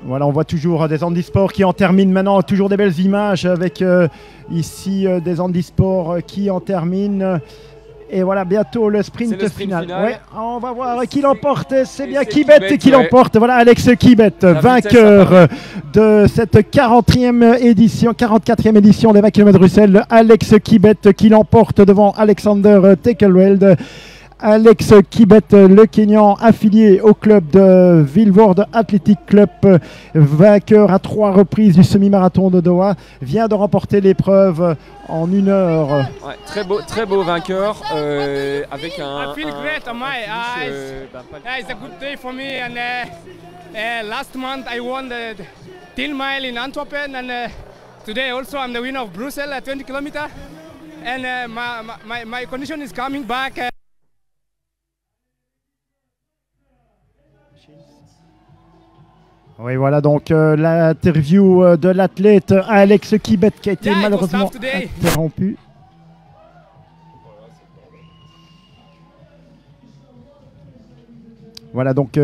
Voilà, on voit toujours des handisports qui en terminent maintenant. Toujours des belles images avec ici des handisports qui en terminent. Et voilà, bientôt le sprint final. Ouais, on va voir qui l'emporte. C'est bien Kibet qui l'emporte. Voilà, Alex Kibet, vainqueur de cette 44e édition des 20 km de Bruxelles. Alex Kibet qui l'emporte devant Alexander Tekelweld. Alex Kibet, le Kenyan affilié au club de Vilvoorde Athletic Club, vainqueur à 3 reprises du semi-marathon de Doha, vient de remporter l'épreuve en 1 heure. Ouais, très beau vainqueur avec un. I feel great on my eyes. It's a good day for me. And last month I won the 10 mile in Antwerpen, and today also I'm the winner of Brussels at 20 kilometers. And my condition is coming back. Oui, voilà donc l'interview de l'athlète Alex Kibet qui a été malheureusement interrompue. Voilà donc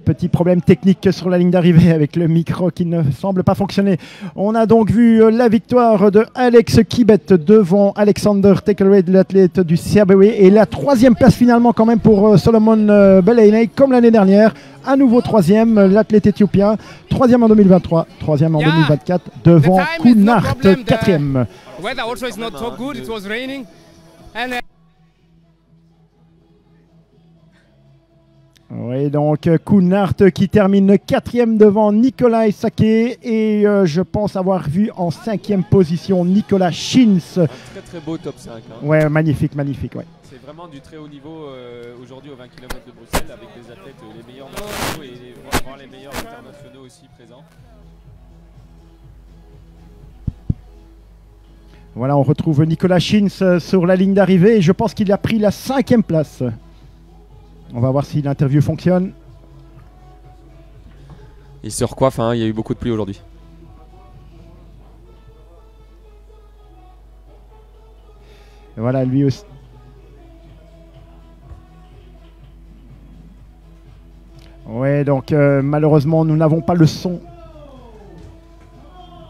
petit problème technique sur la ligne d'arrivée avec le micro qui ne semble pas fonctionner. On a donc vu la victoire de Alex Kibet devant Alexander Tekelred, l'athlète du CRBW, et la 3e place finalement quand même pour Solomon Belaney comme l'année dernière. À nouveau 3e, l'athlète éthiopien, 3e en 2023, 3e en 2024 devant Kounart, 4e. Weather also is not so good. It was raining. And oui, donc Kounart qui termine 4e devant Nicolas Saké et je pense avoir vu en 5e position Nicolas Schins. Très beau top 5. Hein. Ouais, magnifique, magnifique. Ouais. C'est vraiment du très haut niveau aujourd'hui aux 20 km de Bruxelles avec des athlètes les meilleurs nationaux et vraiment les meilleurs internationaux aussi présents. Voilà, on retrouve Nicolas Schins sur la ligne d'arrivée et je pense qu'il a pris la 5e place. On va voir si l'interview fonctionne. Il se recoiffe, hein, il y a eu beaucoup de pluie aujourd'hui. Voilà, lui aussi. Ouais, donc malheureusement, nous n'avons pas le son.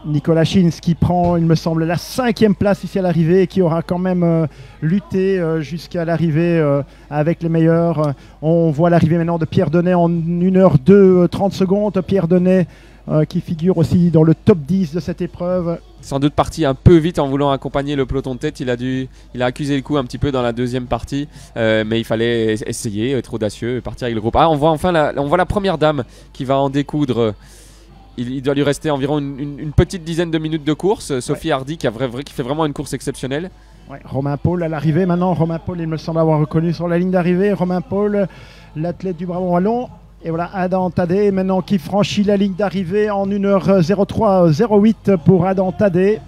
Nicolas Schins qui prend, il me semble, la 5e place ici à l'arrivée et qui aura quand même lutté jusqu'à l'arrivée avec les meilleurs. On voit l'arrivée maintenant de Pierre Donnet en 1h02, 30 secondes. Pierre Donnet qui figure aussi dans le top 10 de cette épreuve. Sans doute parti un peu vite en voulant accompagner le peloton de tête. Il a accusé le coup un petit peu dans la 2e partie, mais il fallait essayer, être audacieux, partir avec le groupe. Ah, on voit la première dame qui va en découdre. Il doit lui rester environ une petite dizaine de minutes de course. Sophie Hardy qui fait vraiment une course exceptionnelle. Ouais, Romain Paul à l'arrivée maintenant. Romain Paul, il me semble avoir reconnu sur la ligne d'arrivée. Romain Paul, l'athlète du Brabant Wallon. Et voilà, Adam Tadé maintenant qui franchit la ligne d'arrivée en 1h03-08 pour Adam Tadé.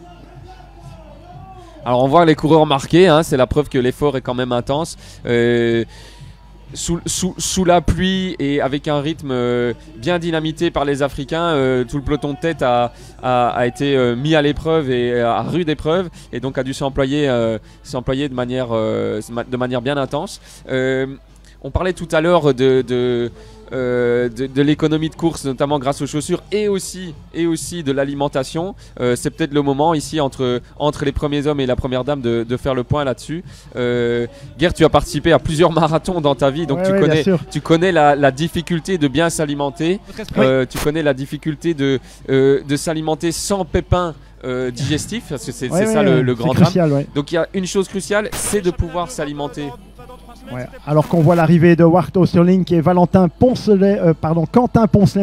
Alors on voit les coureurs marqués, hein, c'est la preuve que l'effort est quand même intense. Sous la pluie et avec un rythme bien dynamité par les Africains, tout le peloton de tête a été mis à l'épreuve et à rude épreuve et donc a dû s'employer de manière bien intense. On parlait tout à l'heure de l'économie de course, notamment grâce aux chaussures et aussi de l'alimentation. C'est peut-être le moment ici entre les premiers hommes et la première dame de faire le point là-dessus. Gerd, tu as participé à plusieurs marathons dans ta vie, donc tu connais la difficulté de bien s'alimenter. Tu connais la difficulté de s'alimenter sans pépins digestifs, parce que c'est ça le grand drame. Crucial, donc il y a une chose cruciale, c'est de pouvoir s'alimenter. Ouais. Alors qu'on voit l'arrivée de Wart Oosterling qui est Quentin Poncelet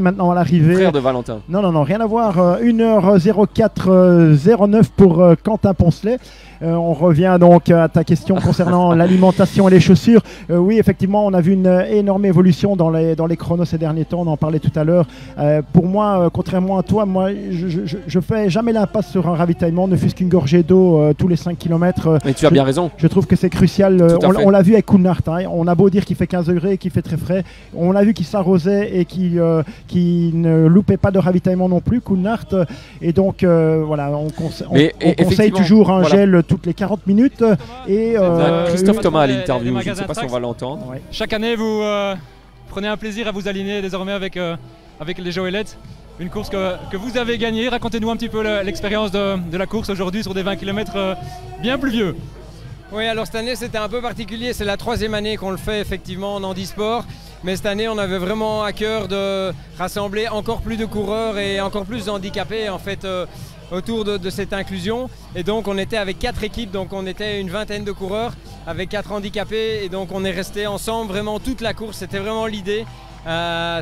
maintenant à l'arrivée. Frère de Valentin. Non, rien à voir. 1h04-09 pour Quentin Poncelet. On revient donc à ta question concernant l'alimentation et les chaussures. Oui, effectivement, on a vu une énorme évolution dans les chronos ces derniers temps. On en parlait tout à l'heure. Pour moi, contrairement à toi, je fais jamais l'impasse sur un ravitaillement, ne fût-ce qu'une gorgée d'eau tous les 5 km. Mais tu as bien raison. Je trouve que c'est crucial. On l'a vu avec Kounart. Hein. On a beau dire qu'il fait 15 degrés, qu'il fait très frais. On l'a vu qu'il s'arrosait et qu'il ne loupait pas de ravitaillement non plus, Kounart. Et donc, voilà, on conseille toujours un gel toutes les 40 minutes. Et, Christophe Thomas à l'interview, je ne sais pas si on va l'entendre. Ouais. Chaque année, vous prenez un plaisir à vous aligner désormais avec les Joëlettes. Une course que vous avez gagnée. Racontez-nous un petit peu l'expérience de la course aujourd'hui sur des 20 km bien pluvieux. Oui, alors cette année c'était un peu particulier, c'est la 3e année qu'on le fait effectivement en handisport. Mais cette année on avait vraiment à cœur de rassembler encore plus de coureurs et encore plus de handicapés. En fait, autour de cette inclusion. Et donc on était avec 4 équipes, donc on était une vingtaine de coureurs avec 4 handicapés. Et donc on est resté ensemble vraiment toute la course, c'était vraiment l'idée.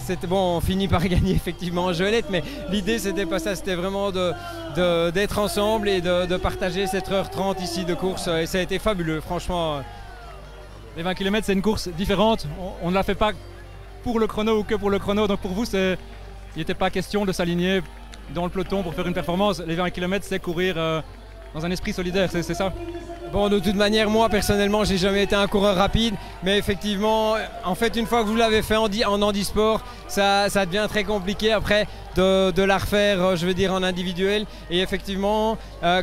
C'était bon, on finit par gagner effectivement en Joëlette, mais l'idée c'était pas ça, c'était vraiment d'être ensemble et de partager cette heure 30 ici de course. Et ça a été fabuleux, franchement. Les 20 km c'est une course différente, on ne la fait pas pour le chrono ou que pour le chrono, donc pour vous il n'était pas question de s'aligner dans le peloton pour faire une performance. Les 20 km c'est courir dans un esprit solidaire, c'est ça? Bon, de toute manière, moi personnellement, j'ai jamais été un coureur rapide, mais effectivement, en fait, une fois que vous l'avez fait en handisport, ça devient très compliqué après de la refaire, je veux dire, en individuel. Et effectivement,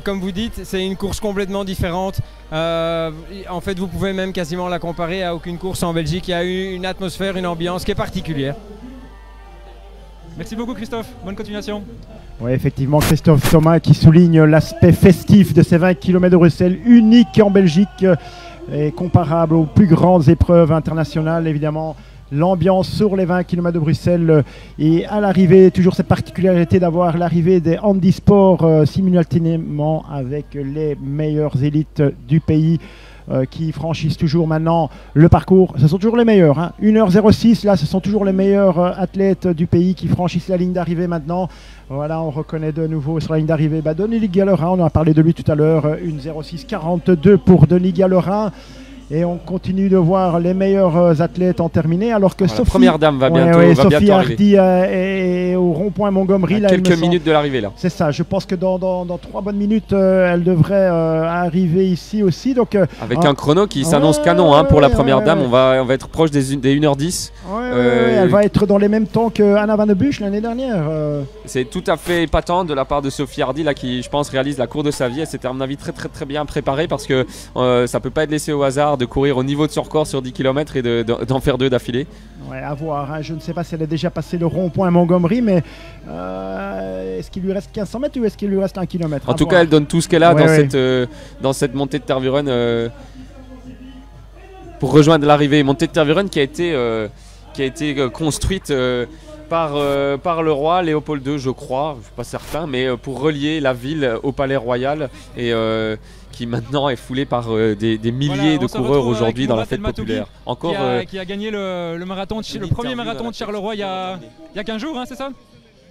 comme vous dites, c'est une course complètement différente. En fait, vous pouvez même quasiment la comparer à aucune course en Belgique. Il y a eu une atmosphère, une ambiance qui est particulière. Merci beaucoup Christophe, bonne continuation. Oui, effectivement, Christophe Thomas qui souligne l'aspect festif de ces 20 km de Bruxelles, unique en Belgique et comparable aux plus grandes épreuves internationales. Évidemment, l'ambiance sur les 20 km de Bruxelles et à l'arrivée, toujours cette particularité d'avoir l'arrivée des handisports simultanément avec les meilleures élites du pays. Qui franchissent toujours maintenant le parcours. Ce sont toujours les meilleurs. 1h06, là, ce sont toujours les meilleurs athlètes du pays qui franchissent la ligne d'arrivée maintenant. Voilà, on reconnaît de nouveau sur la ligne d'arrivée Denis Gallerin. On a parlé de lui tout à l'heure. 1h06,42 pour Denis Gallerin. Et on continue de voir les meilleurs athlètes en terminer, alors que Sophie, la première dame va bientôt, Sophie Hardy est au rond-point Montgomery. À quelques minutes de l'arrivée là. C'est ça, je pense que dans 3 bonnes minutes, elle devrait arriver ici aussi. Donc, avec un chrono qui s'annonce canon pour la première dame, on va être proche des 1h10. Elle va être dans les mêmes temps que Anna Van de Buch l'année dernière. C'est tout à fait épatant de la part de Sophie Hardy là, qui, je pense, réalise la course de sa vie. Elle s'était à mon avis très bien préparée parce que ça peut pas être laissé au hasard de courir au niveau de son record sur 10 km et d'en faire 2 d'affilée. Ouais, à voir. Je ne sais pas si elle a déjà passé le rond-point Montgomery, mais est-ce qu'il lui reste 1500 mètres ou est-ce qu'il lui reste 1 km? En tout cas, elle donne tout ce qu'elle a dans cette montée de Tervuren pour rejoindre l'arrivée. Montée de Tervuren qui a été construite par le roi Léopold II, je crois, je ne suis pas certain, mais pour relier la ville au palais royal et qui maintenant est foulée par des milliers de coureurs aujourd'hui dans la fête populaire. Encore, qui a gagné le marathon, le premier marathon de Charleroi il y a 15 jours, c'est ça?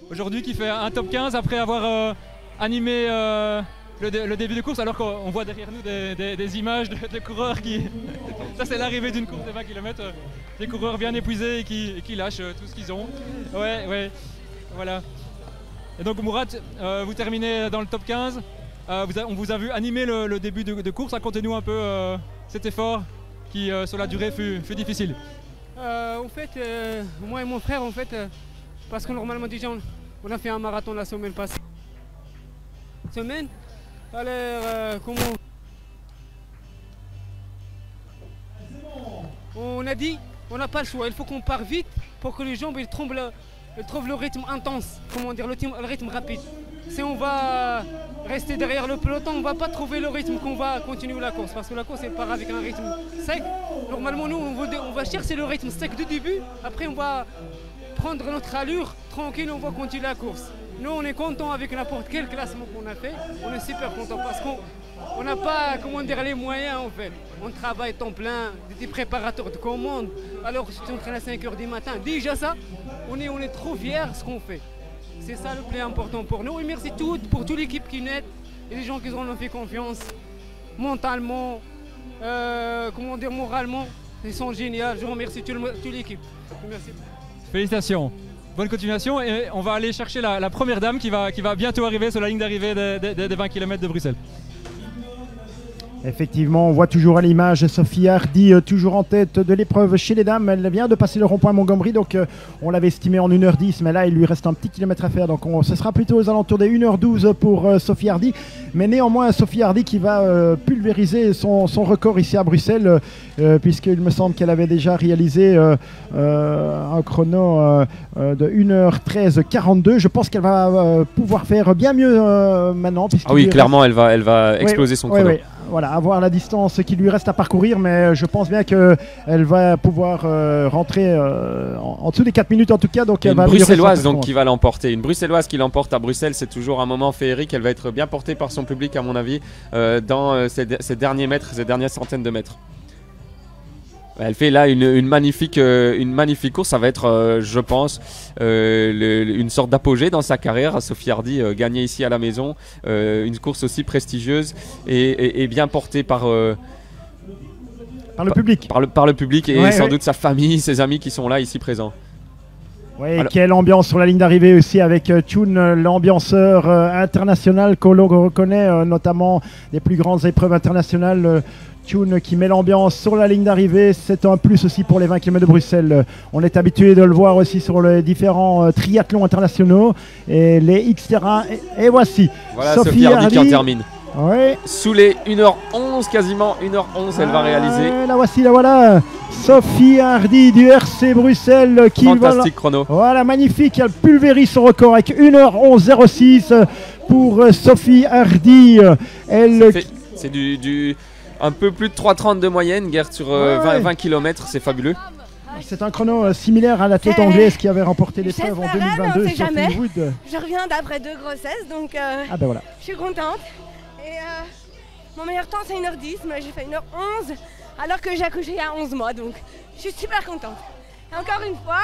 Aujourd'hui qui fait un top 15 après avoir animé le début de course, alors qu'on voit derrière nous des images de coureurs qui... Ça c'est l'arrivée d'une course de 20 km, des coureurs bien épuisés et qui lâchent tout ce qu'ils ont. Ouais, voilà. Et donc Mourad, vous terminez dans le top 15. On vous a vu animer le début de course. Racontez-nous un peu cet effort qui, sur la durée, fut difficile. En fait, moi et mon frère, en fait, parce que normalement déjà on a fait un marathon la semaine passée. Alors, comment on a dit, on n'a pas le choix. Il faut qu'on parte vite pour que les jambes trouvent le rythme intense, comment dire, le rythme rapide. Si on va rester derrière le peloton, on ne va pas trouver le rythme qu'on va continuer la course. Parce que la course, elle part avec un rythme sec. Normalement, nous, on va chercher le rythme sec du début. Après, on va prendre notre allure tranquille, on va continuer la course. Nous, on est content avec n'importe quel classement qu'on a fait. On est super content parce qu'on n'a pas, comment dire, les moyens en fait. On travaille temps plein, des préparateurs de commandes. Alors que si tu entraînes à 5h du matin, déjà ça, on est trop fiers de ce qu'on fait. C'est ça le plus important pour nous. Et merci pour toute l'équipe qui nous aide et les gens qui nous ont fait confiance mentalement, comment dire, moralement. Ils sont géniaux. Je remercie toute l'équipe. Merci. Félicitations. Bonne continuation et on va aller chercher la première dame qui va bientôt arriver sur la ligne d'arrivée des 20 km de Bruxelles. Effectivement, on voit toujours à l'image Sophie Hardy toujours en tête de l'épreuve chez les dames. Elle vient de passer le rond-point Montgomery, donc on l'avait estimé en 1h10, mais là il lui reste un petit kilomètre à faire, donc ce sera plutôt aux alentours des 1h12 pour Sophie Hardy. Mais néanmoins Sophie Hardy qui va pulvériser son record ici à Bruxelles, puisqu'il me semble qu'elle avait déjà réalisé un chrono de 1h13,42. Je pense qu'elle va pouvoir faire bien mieux maintenant. Ah oui, clairement elle va exploser son chrono. voilà, avoir la distance qui lui reste à parcourir, mais je pense bien qu'elle va pouvoir rentrer en dessous des 4 minutes en tout cas. Donc une elle va bruxelloise donc qui va l'emporter. Une bruxelloise qui l'emporte à Bruxelles, c'est toujours un moment féerique. Elle va être bien portée par son public à mon avis dans ces derniers mètres, ces dernières centaines de mètres. Elle fait là une magnifique course. Ça va être, je pense, une sorte d'apogée dans sa carrière. Sophie Hardy gagner ici à la maison, une course aussi prestigieuse et bien portée par le public. Par le public et sans doute sa famille, ses amis qui sont là ici présents. Oui, quelle ambiance sur la ligne d'arrivée aussi avec Thioune, l'ambianceur international qu'on reconnaît notamment des plus grandes épreuves internationales. Thioune qui met l'ambiance sur la ligne d'arrivée, c'est un plus aussi pour les 20 km de Bruxelles. On est habitué de le voir aussi sur les différents triathlons internationaux et les X-Terrain. Et voici voilà Sophie Hardy qui en termine. Ouais. Sous les 1h11, quasiment 1h11, elle va réaliser. La voici, la voilà. Sophie Hardy du RC Bruxelles qui fantastique chrono. Voilà, magnifique. Elle pulvérise son record avec 1h11.06 pour Sophie Hardy. C'est du un peu plus de 3,30 de moyenne, Gert, sur 20 km, c'est fabuleux. C'est un chrono similaire à l'athlète anglaise qui avait remporté l'épreuve en 2022 sur Wood. Je reviens d'après 2 grossesses, donc voilà. Je suis contente. Et mon meilleur temps c'est 1h10, mais j'ai fait 1h11 alors que j'ai accouché il y a 11 mois, donc je suis super contente. Et encore une fois,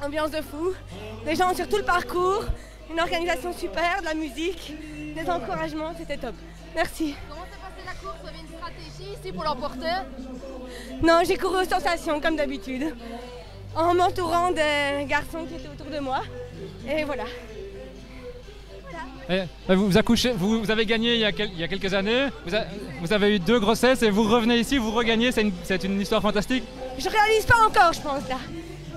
ambiance de fou, des gens sur tout le parcours, une organisation super, de la musique, des encouragements, c'était top. Merci. Comment s'est passée la course? Vous avez une stratégie ici pour l'emporter? Non, j'ai couru aux sensations comme d'habitude, en m'entourant des garçons qui étaient autour de moi, et voilà. Vous avez gagné il y a quelques années, vous avez eu 2 grossesses et vous revenez ici, vous regagnez, c'est une histoire fantastique. Je réalise pas encore je pense là,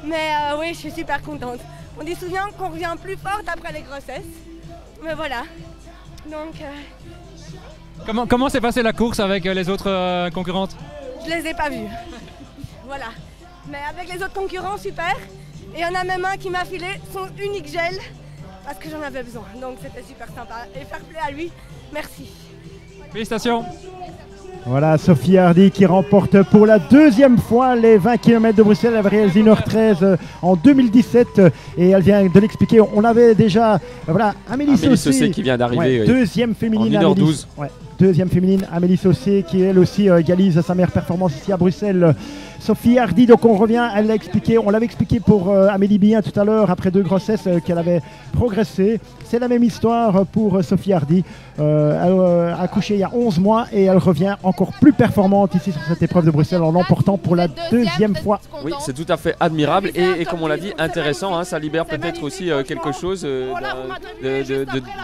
mais oui je suis super contente. On dit souvent qu'on revient plus forte après les grossesses, mais voilà, donc... Comment s'est passée la course avec les autres concurrentes? Je les ai pas vues, voilà, mais avec les autres concurrents super, et il y en a même un qui m'a filé son unique gel, parce que j'en avais besoin, donc c'était super sympa. Et fair play à lui, merci. Félicitations. Voilà Sophie Hardy qui remporte pour la 2e fois les 20 km de Bruxelles. Elle avait réalisé 1h13 en 2017 et elle vient de l'expliquer. On avait déjà, voilà, Amélie Saucé qui vient d'arriver. Deuxième féminine. En 1h12. Deuxième féminine, Amélie Saucé qui elle aussi égalise sa meilleure performance ici à Bruxelles. Sophie Hardy, donc on revient, elle l'a expliqué, on l'avait expliqué pour Amélie Billin tout à l'heure, après 2 grossesses qu'elle avait progressé. C'est la même histoire pour Sophie Hardy. Elle a accouché il y a 11 mois et elle revient encore plus performante ici sur cette épreuve de Bruxelles en l'emportant pour la 2e fois. Oui, c'est tout à fait admirable et comme on l'a dit, intéressant. Hein, ça libère peut-être aussi quelque chose de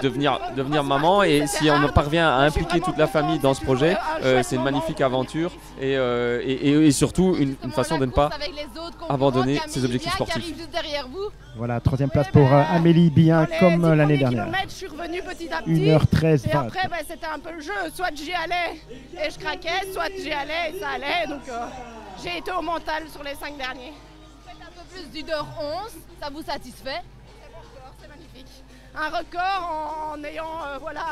devenir maman. Et si on parvient à impliquer toute la famille dans ce projet, c'est une magnifique aventure et surtout une façon de ne pas abandonner ses objectifs sportifs. Voilà, 3e place pour Amélie Billin comme l'année dernière. Je suis revenue petit à petit. 1h13. Et après, c'était un peu le jeu. Soit j'y allais et je craquais, soit j'y allais et ça allait. Donc j'ai été au mental sur les 5 derniers. Vous faites un peu plus d'1h11, ça vous satisfait? C'est magnifique. Un record en ayant voilà,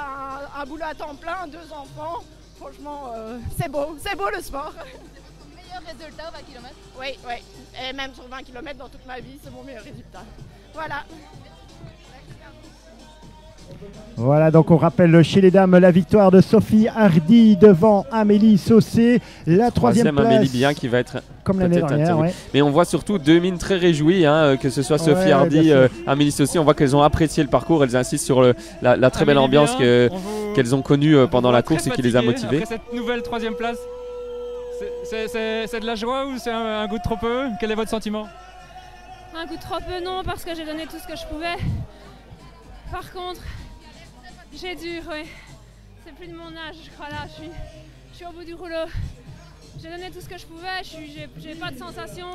un boulot à temps plein, 2 enfants. Franchement, c'est beau le sport. Meilleur résultat au 20 km? Oui. Et même sur 20 km dans toute ma vie, c'est mon meilleur résultat. Voilà. Voilà, donc on rappelle chez les dames la victoire de Sophie Hardy devant Amélie Saucé. La 3e place. Amélie Billin qui va être comme l'année dernière. Ouais. Mais on voit surtout 2 mines très réjouies, hein, que ce soit Sophie Hardy, Amélie Saucé. On voit qu'elles ont apprécié le parcours. Elles insistent sur la très belle ambiance qu'elles ont connue pendant la course et qui les a motivées. Après cette nouvelle 3e place, c'est de la joie ou c'est un goût de trop peu? Quel est votre sentiment? Un goût de trop peu, non, parce que j'ai donné tout ce que je pouvais. Par contre, j'ai dur, oui. C'est plus de mon âge, je crois, là. Je suis au bout du rouleau. J'ai donné tout ce que je pouvais, j'ai pas de sensation.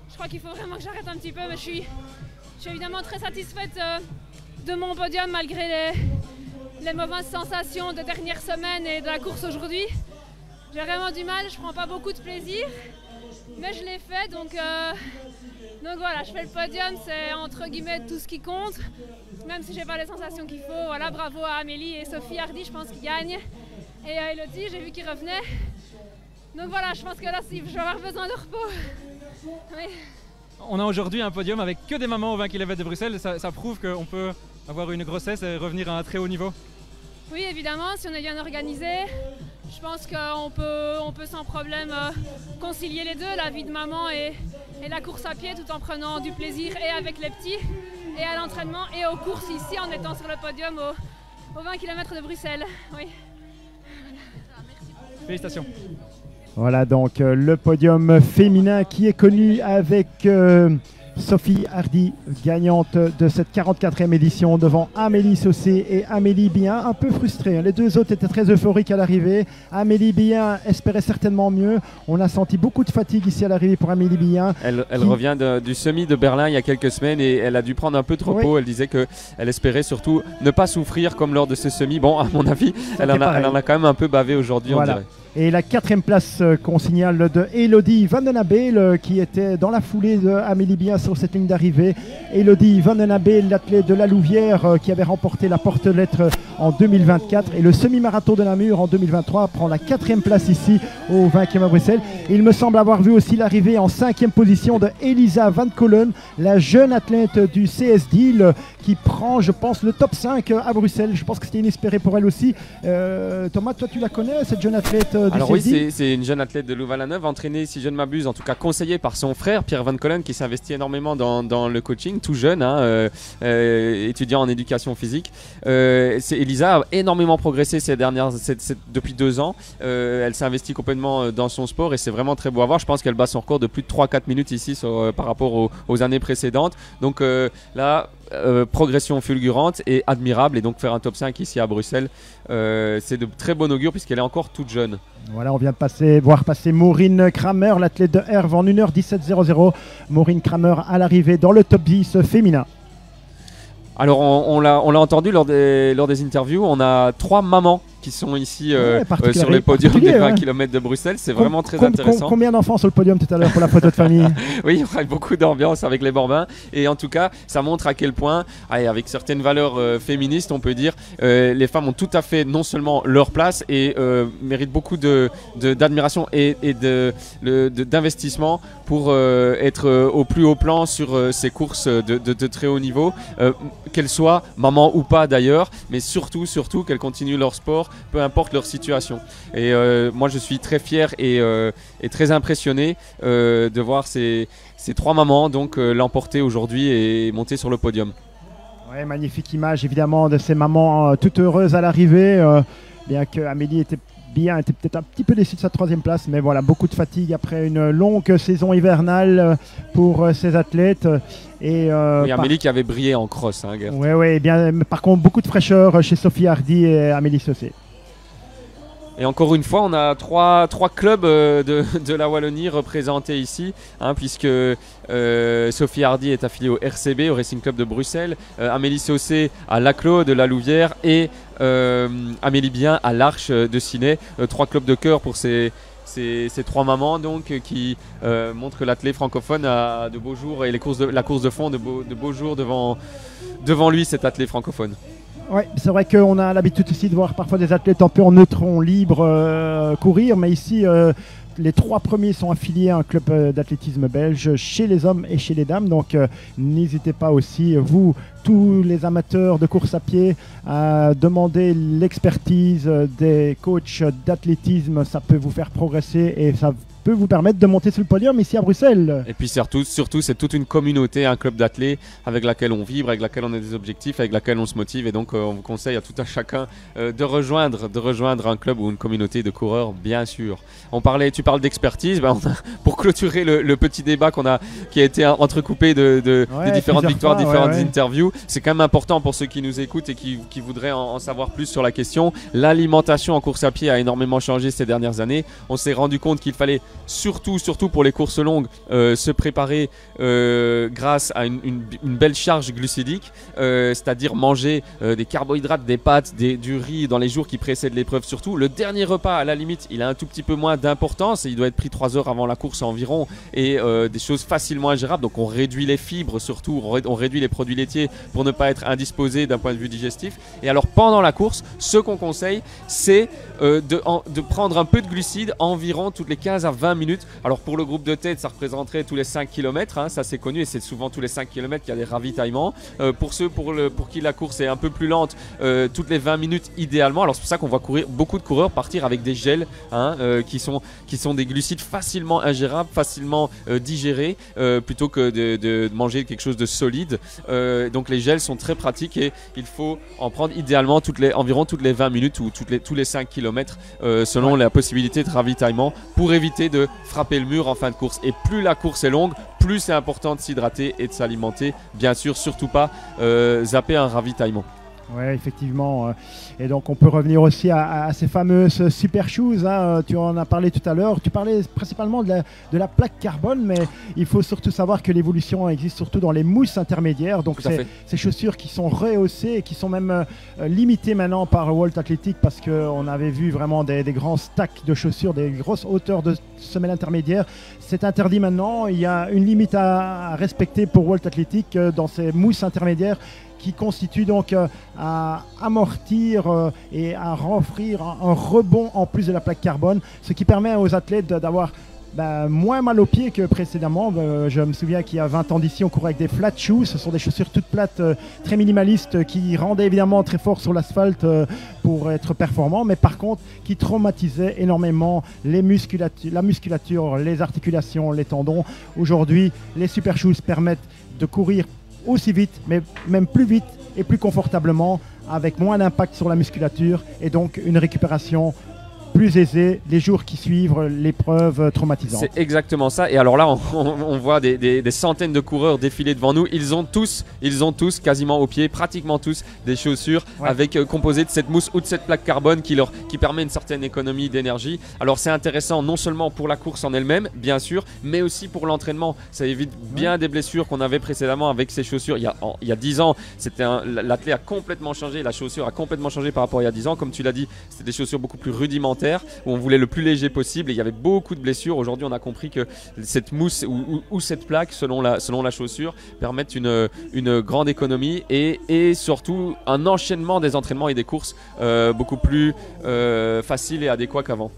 Je crois qu'il faut vraiment que j'arrête un petit peu, mais je suis évidemment très satisfaite de mon podium malgré les mauvaises sensations de dernière semaine et de la course aujourd'hui. J'ai vraiment du mal, je prends pas beaucoup de plaisir, mais je l'ai fait, donc voilà, je fais le podium, c'est entre guillemets tout ce qui compte, même si j'ai pas les sensations qu'il faut. Voilà, bravo à Amélie et Sophie Hardy, je pense qu'ils gagnent. Et Elodie, j'ai vu qu'il revenait. Donc voilà, je pense que là, je vais avoir besoin de repos. Oui. On a aujourd'hui un podium avec que des mamans aux 20 km de Bruxelles. Ça prouve qu'on peut avoir une grossesse et revenir à un très haut niveau. Oui, évidemment, si on est bien organisé, je pense qu'on peut sans problème concilier les deux, la vie de maman et la course à pied, tout en prenant du plaisir et avec les petits, et à l'entraînement et aux courses ici, en étant sur le podium aux 20 km de Bruxelles. Oui. Félicitations. Voilà donc le podium féminin qui est connu avec Sophie Hardy, gagnante de cette 44e édition devant Amélie Saucé et Amélie Bien, un peu frustrée. Les deux autres étaient très euphoriques à l'arrivée. Amélie Bien espérait certainement mieux. On a senti beaucoup de fatigue ici à l'arrivée pour Amélie Bien. Elle revient du semi de Berlin il y a quelques semaines et elle a dû prendre un peu de repos. Oui. Elle disait qu'elle espérait surtout ne pas souffrir comme lors de ce semi. Bon, à mon avis, elle en a quand même un peu bavé aujourd'hui, voilà. On dirait. Et la 4e place qu'on signale de Elodie Van den Abel qui était dans la foulée d'Amélie Bien sur cette ligne d'arrivée. Elodie Van den Abel, l'athlète de la Louvière qui avait remporté la porte-lettre en 2024 et le semi-marathon de Namur en 2023 prend la 4e place ici au 20 km à Bruxelles. Et il me semble avoir vu aussi l'arrivée en 5e position de Elisa Van Kolen, la jeune athlète du CS Deal qui prend, je pense, le top 5 à Bruxelles. Je pense que c'était inespéré pour elle aussi. Thomas, toi tu la connais, cette jeune athlète du Alors CS Deal? Oui, c'est une jeune athlète de Louvain-la-Neuve, entraînée, si je ne m'abuse, en tout cas conseillée par son frère Pierre Van Kolen qui s'investit énormément dans le coaching, tout jeune, étudiant en éducation physique. Elisa a énormément progressé depuis 2 ans. Elle s'est investie complètement dans son sport et c'est vraiment très beau à voir. Je pense qu'elle bat son record de plus de 3-4 minutes ici par rapport aux années précédentes. Donc là, progression fulgurante et admirable, et donc faire un top 5 ici à Bruxelles, c'est de très bon augure puisqu'elle est encore toute jeune. Voilà, on vient de voir passer Maureen Kramer, l'athlète de Herve en 1h17.00. Maureen Kramer à l'arrivée dans le top 10 féminin. Alors on l'a entendu lors des interviews, on a 3 mamans qui sont ici sur le podium des 20 km de Bruxelles. C'est vraiment très intéressant. Combien d'enfants sur le podium tout à l'heure pour la photo de famille? Oui, il y aura beaucoup d'ambiance avec les bambins. Et en tout cas, ça montre à quel point, avec certaines valeurs féministes, on peut dire, les femmes ont tout à fait non seulement leur place et méritent beaucoup d'admiration et d'investissement pour être au plus haut plan sur ces courses de très haut niveau, qu'elles soient maman ou pas d'ailleurs, mais surtout qu'elles continuent leur sport, peu importe leur situation. Et moi je suis très fier et très impressionné de voir ces 3 mamans donc l'emporter aujourd'hui et monter sur le podium. Ouais, magnifique image évidemment de ces mamans toutes heureuses à l'arrivée, bien que Amélie était peut-être un petit peu déçue de sa 3e place, mais voilà, beaucoup de fatigue après une longue saison hivernale pour ces athlètes. Et oui, Amélie qui avait brillé en cross, hein, Gert. Oui, bien. Par contre, beaucoup de fraîcheur chez Sophie Hardy et Amélie Saucé. Et encore une fois, on a trois clubs de la Wallonie représentés ici, puisque Sophie Hardy est affiliée au RCB, au Racing Club de Bruxelles, Amélie Saucé à Laclos de la Louvière et Amélie Bien à l'Arche de Ciney. 3 clubs de cœur pour ces 3 mamans donc, qui montrent que l'athlète francophone a de beaux jours et la course de fond de beaux jours devant lui, cet athlète francophone. Oui, c'est vrai qu'on a l'habitude aussi de voir parfois des athlètes un peu en neutron libre courir, mais ici les 3 premiers sont affiliés à un club d'athlétisme belge chez les hommes et chez les dames, donc n'hésitez pas aussi, vous, tous les amateurs de course à pied, à demander l'expertise des coachs d'athlétisme. Ça peut vous faire progresser et ça peut vous permettre de monter sur le podium ici à Bruxelles. Et puis surtout c'est toute une communauté, un club d'athlètes avec laquelle on vibre, avec laquelle on a des objectifs, avec laquelle on se motive, et donc on vous conseille à tout un chacun de rejoindre un club ou une communauté de coureurs, bien sûr. Tu parles d'expertise, pour clôturer le petit débat qui a été entrecoupé des différentes victoires, différentes interviews. C'est quand même important pour ceux qui nous écoutent et qui voudraient en savoir plus sur la question. L'alimentation en course à pied a énormément changé ces dernières années. On s'est rendu compte qu'il fallait surtout pour les courses longues, se préparer grâce à une belle charge glucidique, c'est-à-dire manger des carbohydrates, des pâtes, du riz dans les jours qui précèdent l'épreuve surtout. Le dernier repas, à la limite, il a un tout petit peu moins d'importance et il doit être pris 3 heures avant la course environ, et des choses facilement ingérables. Donc on réduit les fibres surtout, on réduit les produits laitiers pour ne pas être indisposé d'un point de vue digestif. Et alors pendant la course, ce qu'on conseille, c'est de prendre un peu de glucides environ toutes les 15 à 20 minutes. Alors pour le groupe de tête, ça représenterait tous les 5 km, hein, ça c'est connu, et c'est souvent tous les 5 km qu'il y a des ravitaillements. Pour ceux pour qui la course est un peu plus lente, toutes les 20 minutes idéalement. Alors c'est pour ça qu'on voit beaucoup de coureurs partir avec des gels, hein, qui sont des glucides facilement ingérables, facilement digérés, plutôt que de manger quelque chose de solide. Donc les gels sont très pratiques et il faut en prendre idéalement environ toutes les 20 minutes ou tous les 5 km selon la possibilité de ravitaillement, pour éviter de frapper le mur en fin de course. Et plus la course est longue, plus c'est important de s'hydrater et de s'alimenter. Bien sûr, surtout pas zapper un ravitaillement. Oui, effectivement. Et donc, on peut revenir aussi à ces fameuses super shoes, hein. Tu en as parlé tout à l'heure. Tu parlais principalement de la plaque carbone, mais il faut surtout savoir que l'évolution existe surtout dans les mousses intermédiaires. Donc, ces chaussures qui sont rehaussées et qui sont même limitées maintenant par World Athletic, parce qu'on avait vu vraiment des grands stacks de chaussures, des grosses hauteurs de semelles intermédiaires. C'est interdit maintenant. Il y a une limite à respecter pour World Athletic dans ces mousses intermédiaires, qui constitue donc à amortir et à offrir un rebond en plus de la plaque carbone, ce qui permet aux athlètes d'avoir moins mal aux pieds que précédemment. Je me souviens qu'il y a 20 ans d'ici, on courait avec des flat shoes. Ce sont des chaussures toutes plates, très minimalistes, qui rendaient évidemment très fort sur l'asphalte pour être performants, mais par contre qui traumatisaient énormément la musculature, les articulations, les tendons. Aujourd'hui, les super shoes permettent de courir aussi vite, mais même plus vite et plus confortablement, avec moins d'impact sur la musculature et donc une récupération plus aisée les jours qui suivent l'épreuve traumatisante. C'est exactement ça. Et alors là, on voit des centaines de coureurs défiler devant nous. Ils ont tous quasiment au pied, pratiquement tous, des chaussures avec composées de cette mousse ou de cette plaque carbone qui permet une certaine économie d'énergie. Alors c'est intéressant non seulement pour la course en elle-même, bien sûr, mais aussi pour l'entraînement. Ça évite bien des blessures qu'on avait précédemment avec ces chaussures. Il y a 10 ans, l'athlète a complètement changé, la chaussure a complètement changé par rapport à il y a 10 ans. Comme tu l'as dit, c'était des chaussures beaucoup plus rudimentaires, où on voulait le plus léger possible, et il y avait beaucoup de blessures. Aujourd'hui, on a compris que cette mousse ou cette plaque, selon la chaussure, permettent une grande économie et surtout un enchaînement des entraînements et des courses beaucoup plus facile et adéquat qu'avant.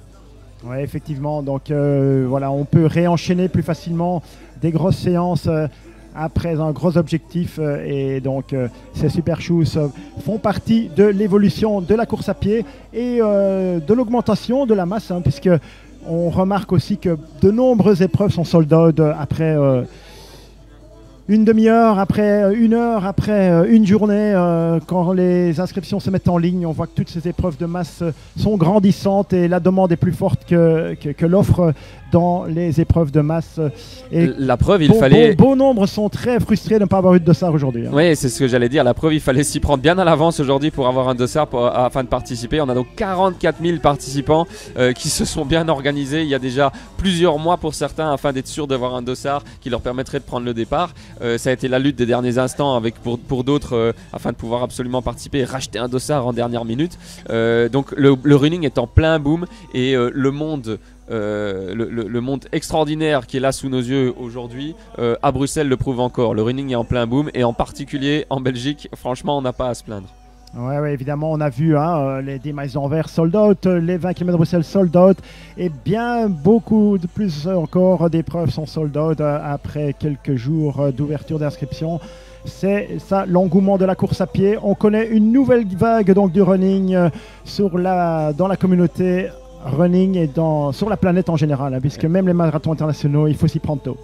Oui, effectivement. Donc voilà, on peut réenchaîner plus facilement des grosses séances après un gros objectif, et donc ces super shoes font partie de l'évolution de la course à pied et de l'augmentation de la masse, hein, puisque on remarque aussi que de nombreuses épreuves sont sold out après une demi-heure, après une heure, après une journée. Quand les inscriptions se mettent en ligne, on voit que toutes ces épreuves de masse sont grandissantes et la demande est plus forte que l'offre dans les épreuves de masse. Et la preuve, il fallait... Bon nombre sont très frustrés de ne pas avoir eu de dossard aujourd'hui, hein. Oui, c'est ce que j'allais dire. La preuve, il fallait s'y prendre bien à l'avance aujourd'hui pour avoir un dossard afin de participer. On a donc 44 000 participants qui se sont bien organisés il y a déjà plusieurs mois pour certains, afin d'être sûr d'avoir un dossard qui leur permettrait de prendre le départ. Ça a été la lutte des derniers instants pour d'autres, afin de pouvoir absolument participer et racheter un dossard en dernière minute. Donc le running est en plein boom, et le monde extraordinaire qui est là sous nos yeux aujourd'hui, à Bruxelles, le prouve encore. Le running est en plein boom, et en particulier en Belgique, franchement, on n'a pas à se plaindre. Oui, évidemment, on a vu les 10 miles d'Anvers sold out, les 20 km de Bruxelles sold out, et bien beaucoup de plus encore d'épreuves sont sold out après quelques jours d'ouverture d'inscription. C'est ça l'engouement de la course à pied. On connaît une nouvelle vague donc du running dans la communauté running et sur la planète en général, hein, puisque même les marathons internationaux, il faut s'y prendre tôt.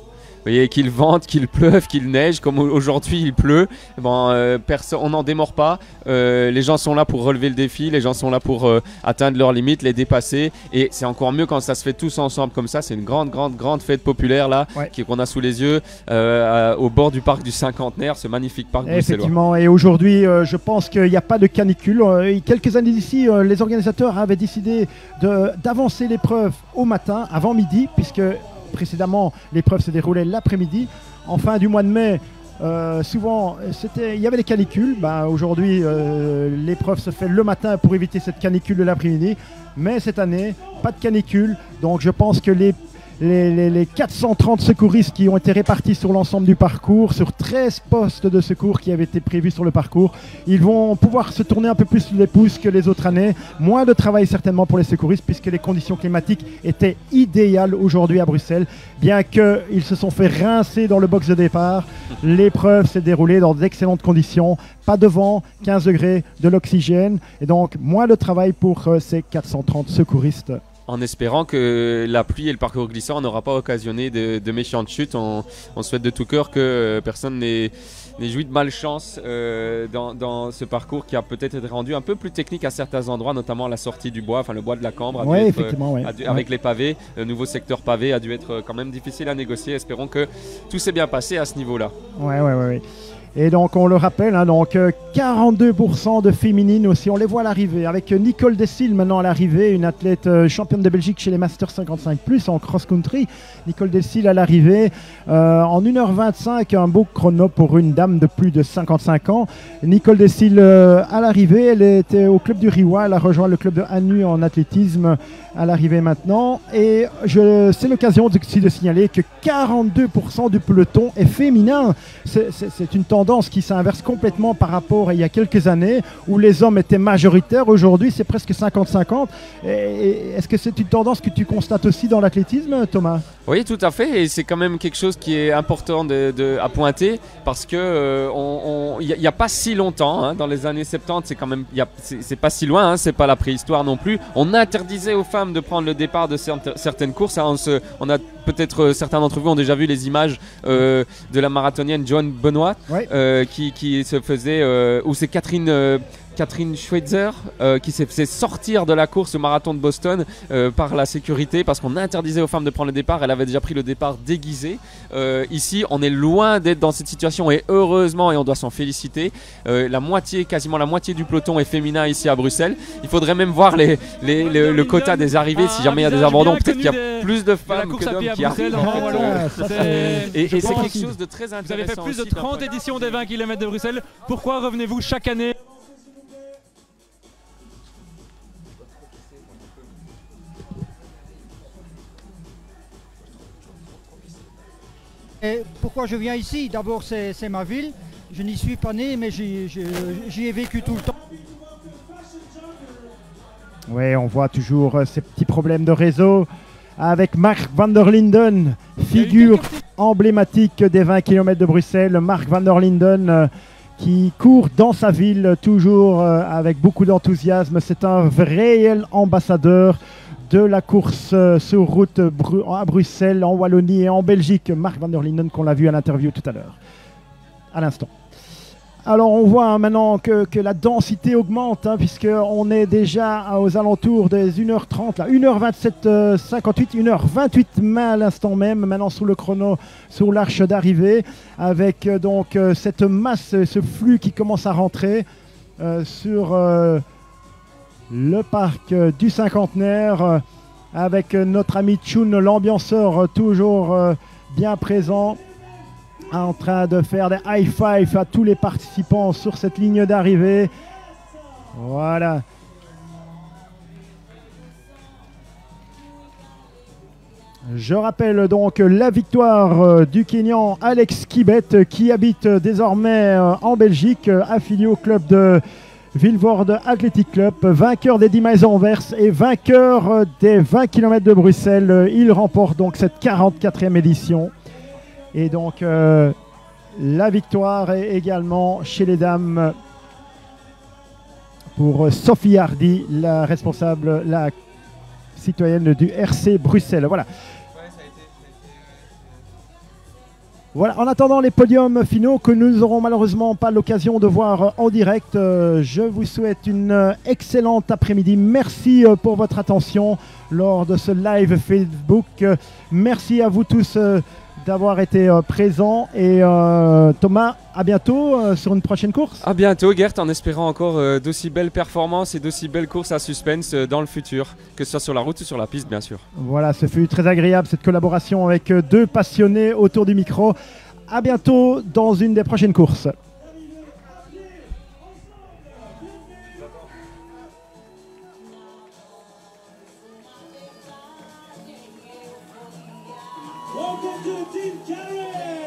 voyez, qu'il vente, qu'il pleuve, qu'il neige, comme aujourd'hui il pleut, bon, on n'en démord pas. Les gens sont là pour relever le défi, les gens sont là pour atteindre leurs limites, les dépasser. Et c'est encore mieux quand ça se fait tous ensemble comme ça. C'est une grande fête populaire là, qu'on a sous les yeux, au bord du parc du Cinquantenaire, ce magnifique parc bruxellois. Effectivement, et aujourd'hui, je pense qu'il n'y a pas de canicule. Quelques années d'ici, les organisateurs avaient décidé d'avancer l'épreuve au matin, avant midi, puisque précédemment l'épreuve se déroulait l'après-midi. En fin du mois de mai, souvent il y avait des canicules. Aujourd'hui l'épreuve se fait le matin pour éviter cette canicule de l'après-midi, mais cette année pas de canicule, donc je pense que les 430 secouristes qui ont été répartis sur l'ensemble du parcours, sur 13 postes de secours qui avaient été prévus sur le parcours, ils vont pouvoir se tourner un peu plus les pouces que les autres années. Moins de travail certainement pour les secouristes, puisque les conditions climatiques étaient idéales aujourd'hui à Bruxelles. Bien qu'ils se sont fait rincer dans le box de départ, l'épreuve s'est déroulée dans d'excellentes conditions. Pas de vent, 15 degrés, de l'oxygène, et donc moins de travail pour ces 430 secouristes. En espérant que la pluie et le parcours glissant n'aura pas occasionné de méchantes chutes. On souhaite de tout cœur que personne n'ait joui de malchance dans ce parcours qui a peut-être été rendu un peu plus technique à certains endroits, notamment la sortie du bois, enfin le bois de la Cambre, avec les pavés. Le nouveau secteur pavé a dû être quand même difficile à négocier. Espérons que tout s'est bien passé à ce niveau-là. Ouais. Et donc on le rappelle, 42% de féminines aussi, on les voit à l'arrivée, avec Nicole Dessil maintenant à l'arrivée, une athlète championne de Belgique chez les Masters 55+, en cross-country. Nicole Dessil à l'arrivée, en 1h25, un beau chrono pour une dame de plus de 55 ans. Nicole Dessil à l'arrivée, elle était au club du Riwa, elle a rejoint le club de Hanu en athlétisme à l'arrivée maintenant. Et c'est l'occasion aussi de signaler que 42% du peloton est féminin. C'est une tendance qui s'inverse complètement par rapport à il y a quelques années où les hommes étaient majoritaires. Aujourd'hui, c'est presque 50-50. Est-ce que c'est une tendance que tu constates aussi dans l'athlétisme, Thomas ? Oui, tout à fait. Et c'est quand même quelque chose qui est important à pointer parce que il n'y a pas si longtemps, dans les années 70, c'est quand même, c'est pas si loin, c'est pas la préhistoire non plus. On interdisait aux femmes de prendre le départ de certaines courses. On a peut-être certains d'entre vous ont déjà vu les images de la marathonienne Joan Benoît, qui se faisait, ou c'est Catherine Schweitzer qui s'est fait sortir de la course au marathon de Boston par la sécurité parce qu'on interdisait aux femmes de prendre le départ. Elle avait déjà pris le départ déguisé. Ici, on est loin d'être dans cette situation et heureusement, et on doit s'en féliciter, quasiment la moitié du peloton est féminin ici à Bruxelles. Il faudrait même voir le quota des arrivées si jamais il y a des abandons. Peut-être qu'il y a plus de femmes que d'hommes qui arrivent. Et c'est quelque chose de très intéressant. Vous avez fait plus de 30 éditions des 20 km de Bruxelles. Pourquoi revenez-vous chaque année ? Et pourquoi je viens ici? D'abord, c'est ma ville. Je n'y suis pas né, mais j'y ai vécu tout le temps. Oui, on voit toujours ces petits problèmes de réseau avec Mark van der Linden, figure emblématique des 20 km de Bruxelles. Mark van der Linden qui court dans sa ville toujours avec beaucoup d'enthousiasme. C'est un réel ambassadeur de la course sur route à Bruxelles, en Wallonie et en Belgique. Mark van der Linden qu'on l'a vu à l'interview tout à l'heure, à l'instant. Alors on voit maintenant que la densité augmente, puisqu'on est déjà aux alentours des 1h30, là, 1h27, 58, 1h28 à l'instant même, maintenant sous le chrono, sur l'arche d'arrivée, avec donc cette masse, ce flux qui commence à rentrer sur le parc du Cinquantenaire, avec notre ami Tchoun, l'ambianceur, toujours bien présent, en train de faire des high five à tous les participants sur cette ligne d'arrivée. Voilà. Je rappelle donc la victoire du Kenyan Alex Kibet, qui habite désormais en Belgique, affilié au club de Vilvoorde Athletic Club, vainqueur des 10 miles Anvers et vainqueur des 20 km de Bruxelles. Il remporte donc cette 44e édition. Et donc la victoire est également chez les dames pour Sophie Hardy, la responsable, la citoyenne du RC Bruxelles. Voilà. Voilà, en attendant les podiums finaux que nous n'aurons malheureusement pas l'occasion de voir en direct, je vous souhaite une excellente après-midi. Merci pour votre attention lors de ce live Facebook. Merci à vous tous d'avoir été présents. Et Thomas, à bientôt sur une prochaine course. À bientôt Gert, en espérant encore d'aussi belles performances et d'aussi belles courses à suspense dans le futur, que ce soit sur la route ou sur la piste bien sûr. Voilà, ce fut très agréable cette collaboration avec deux passionnés autour du micro. À bientôt dans une des prochaines courses. Welcome to Team Carré!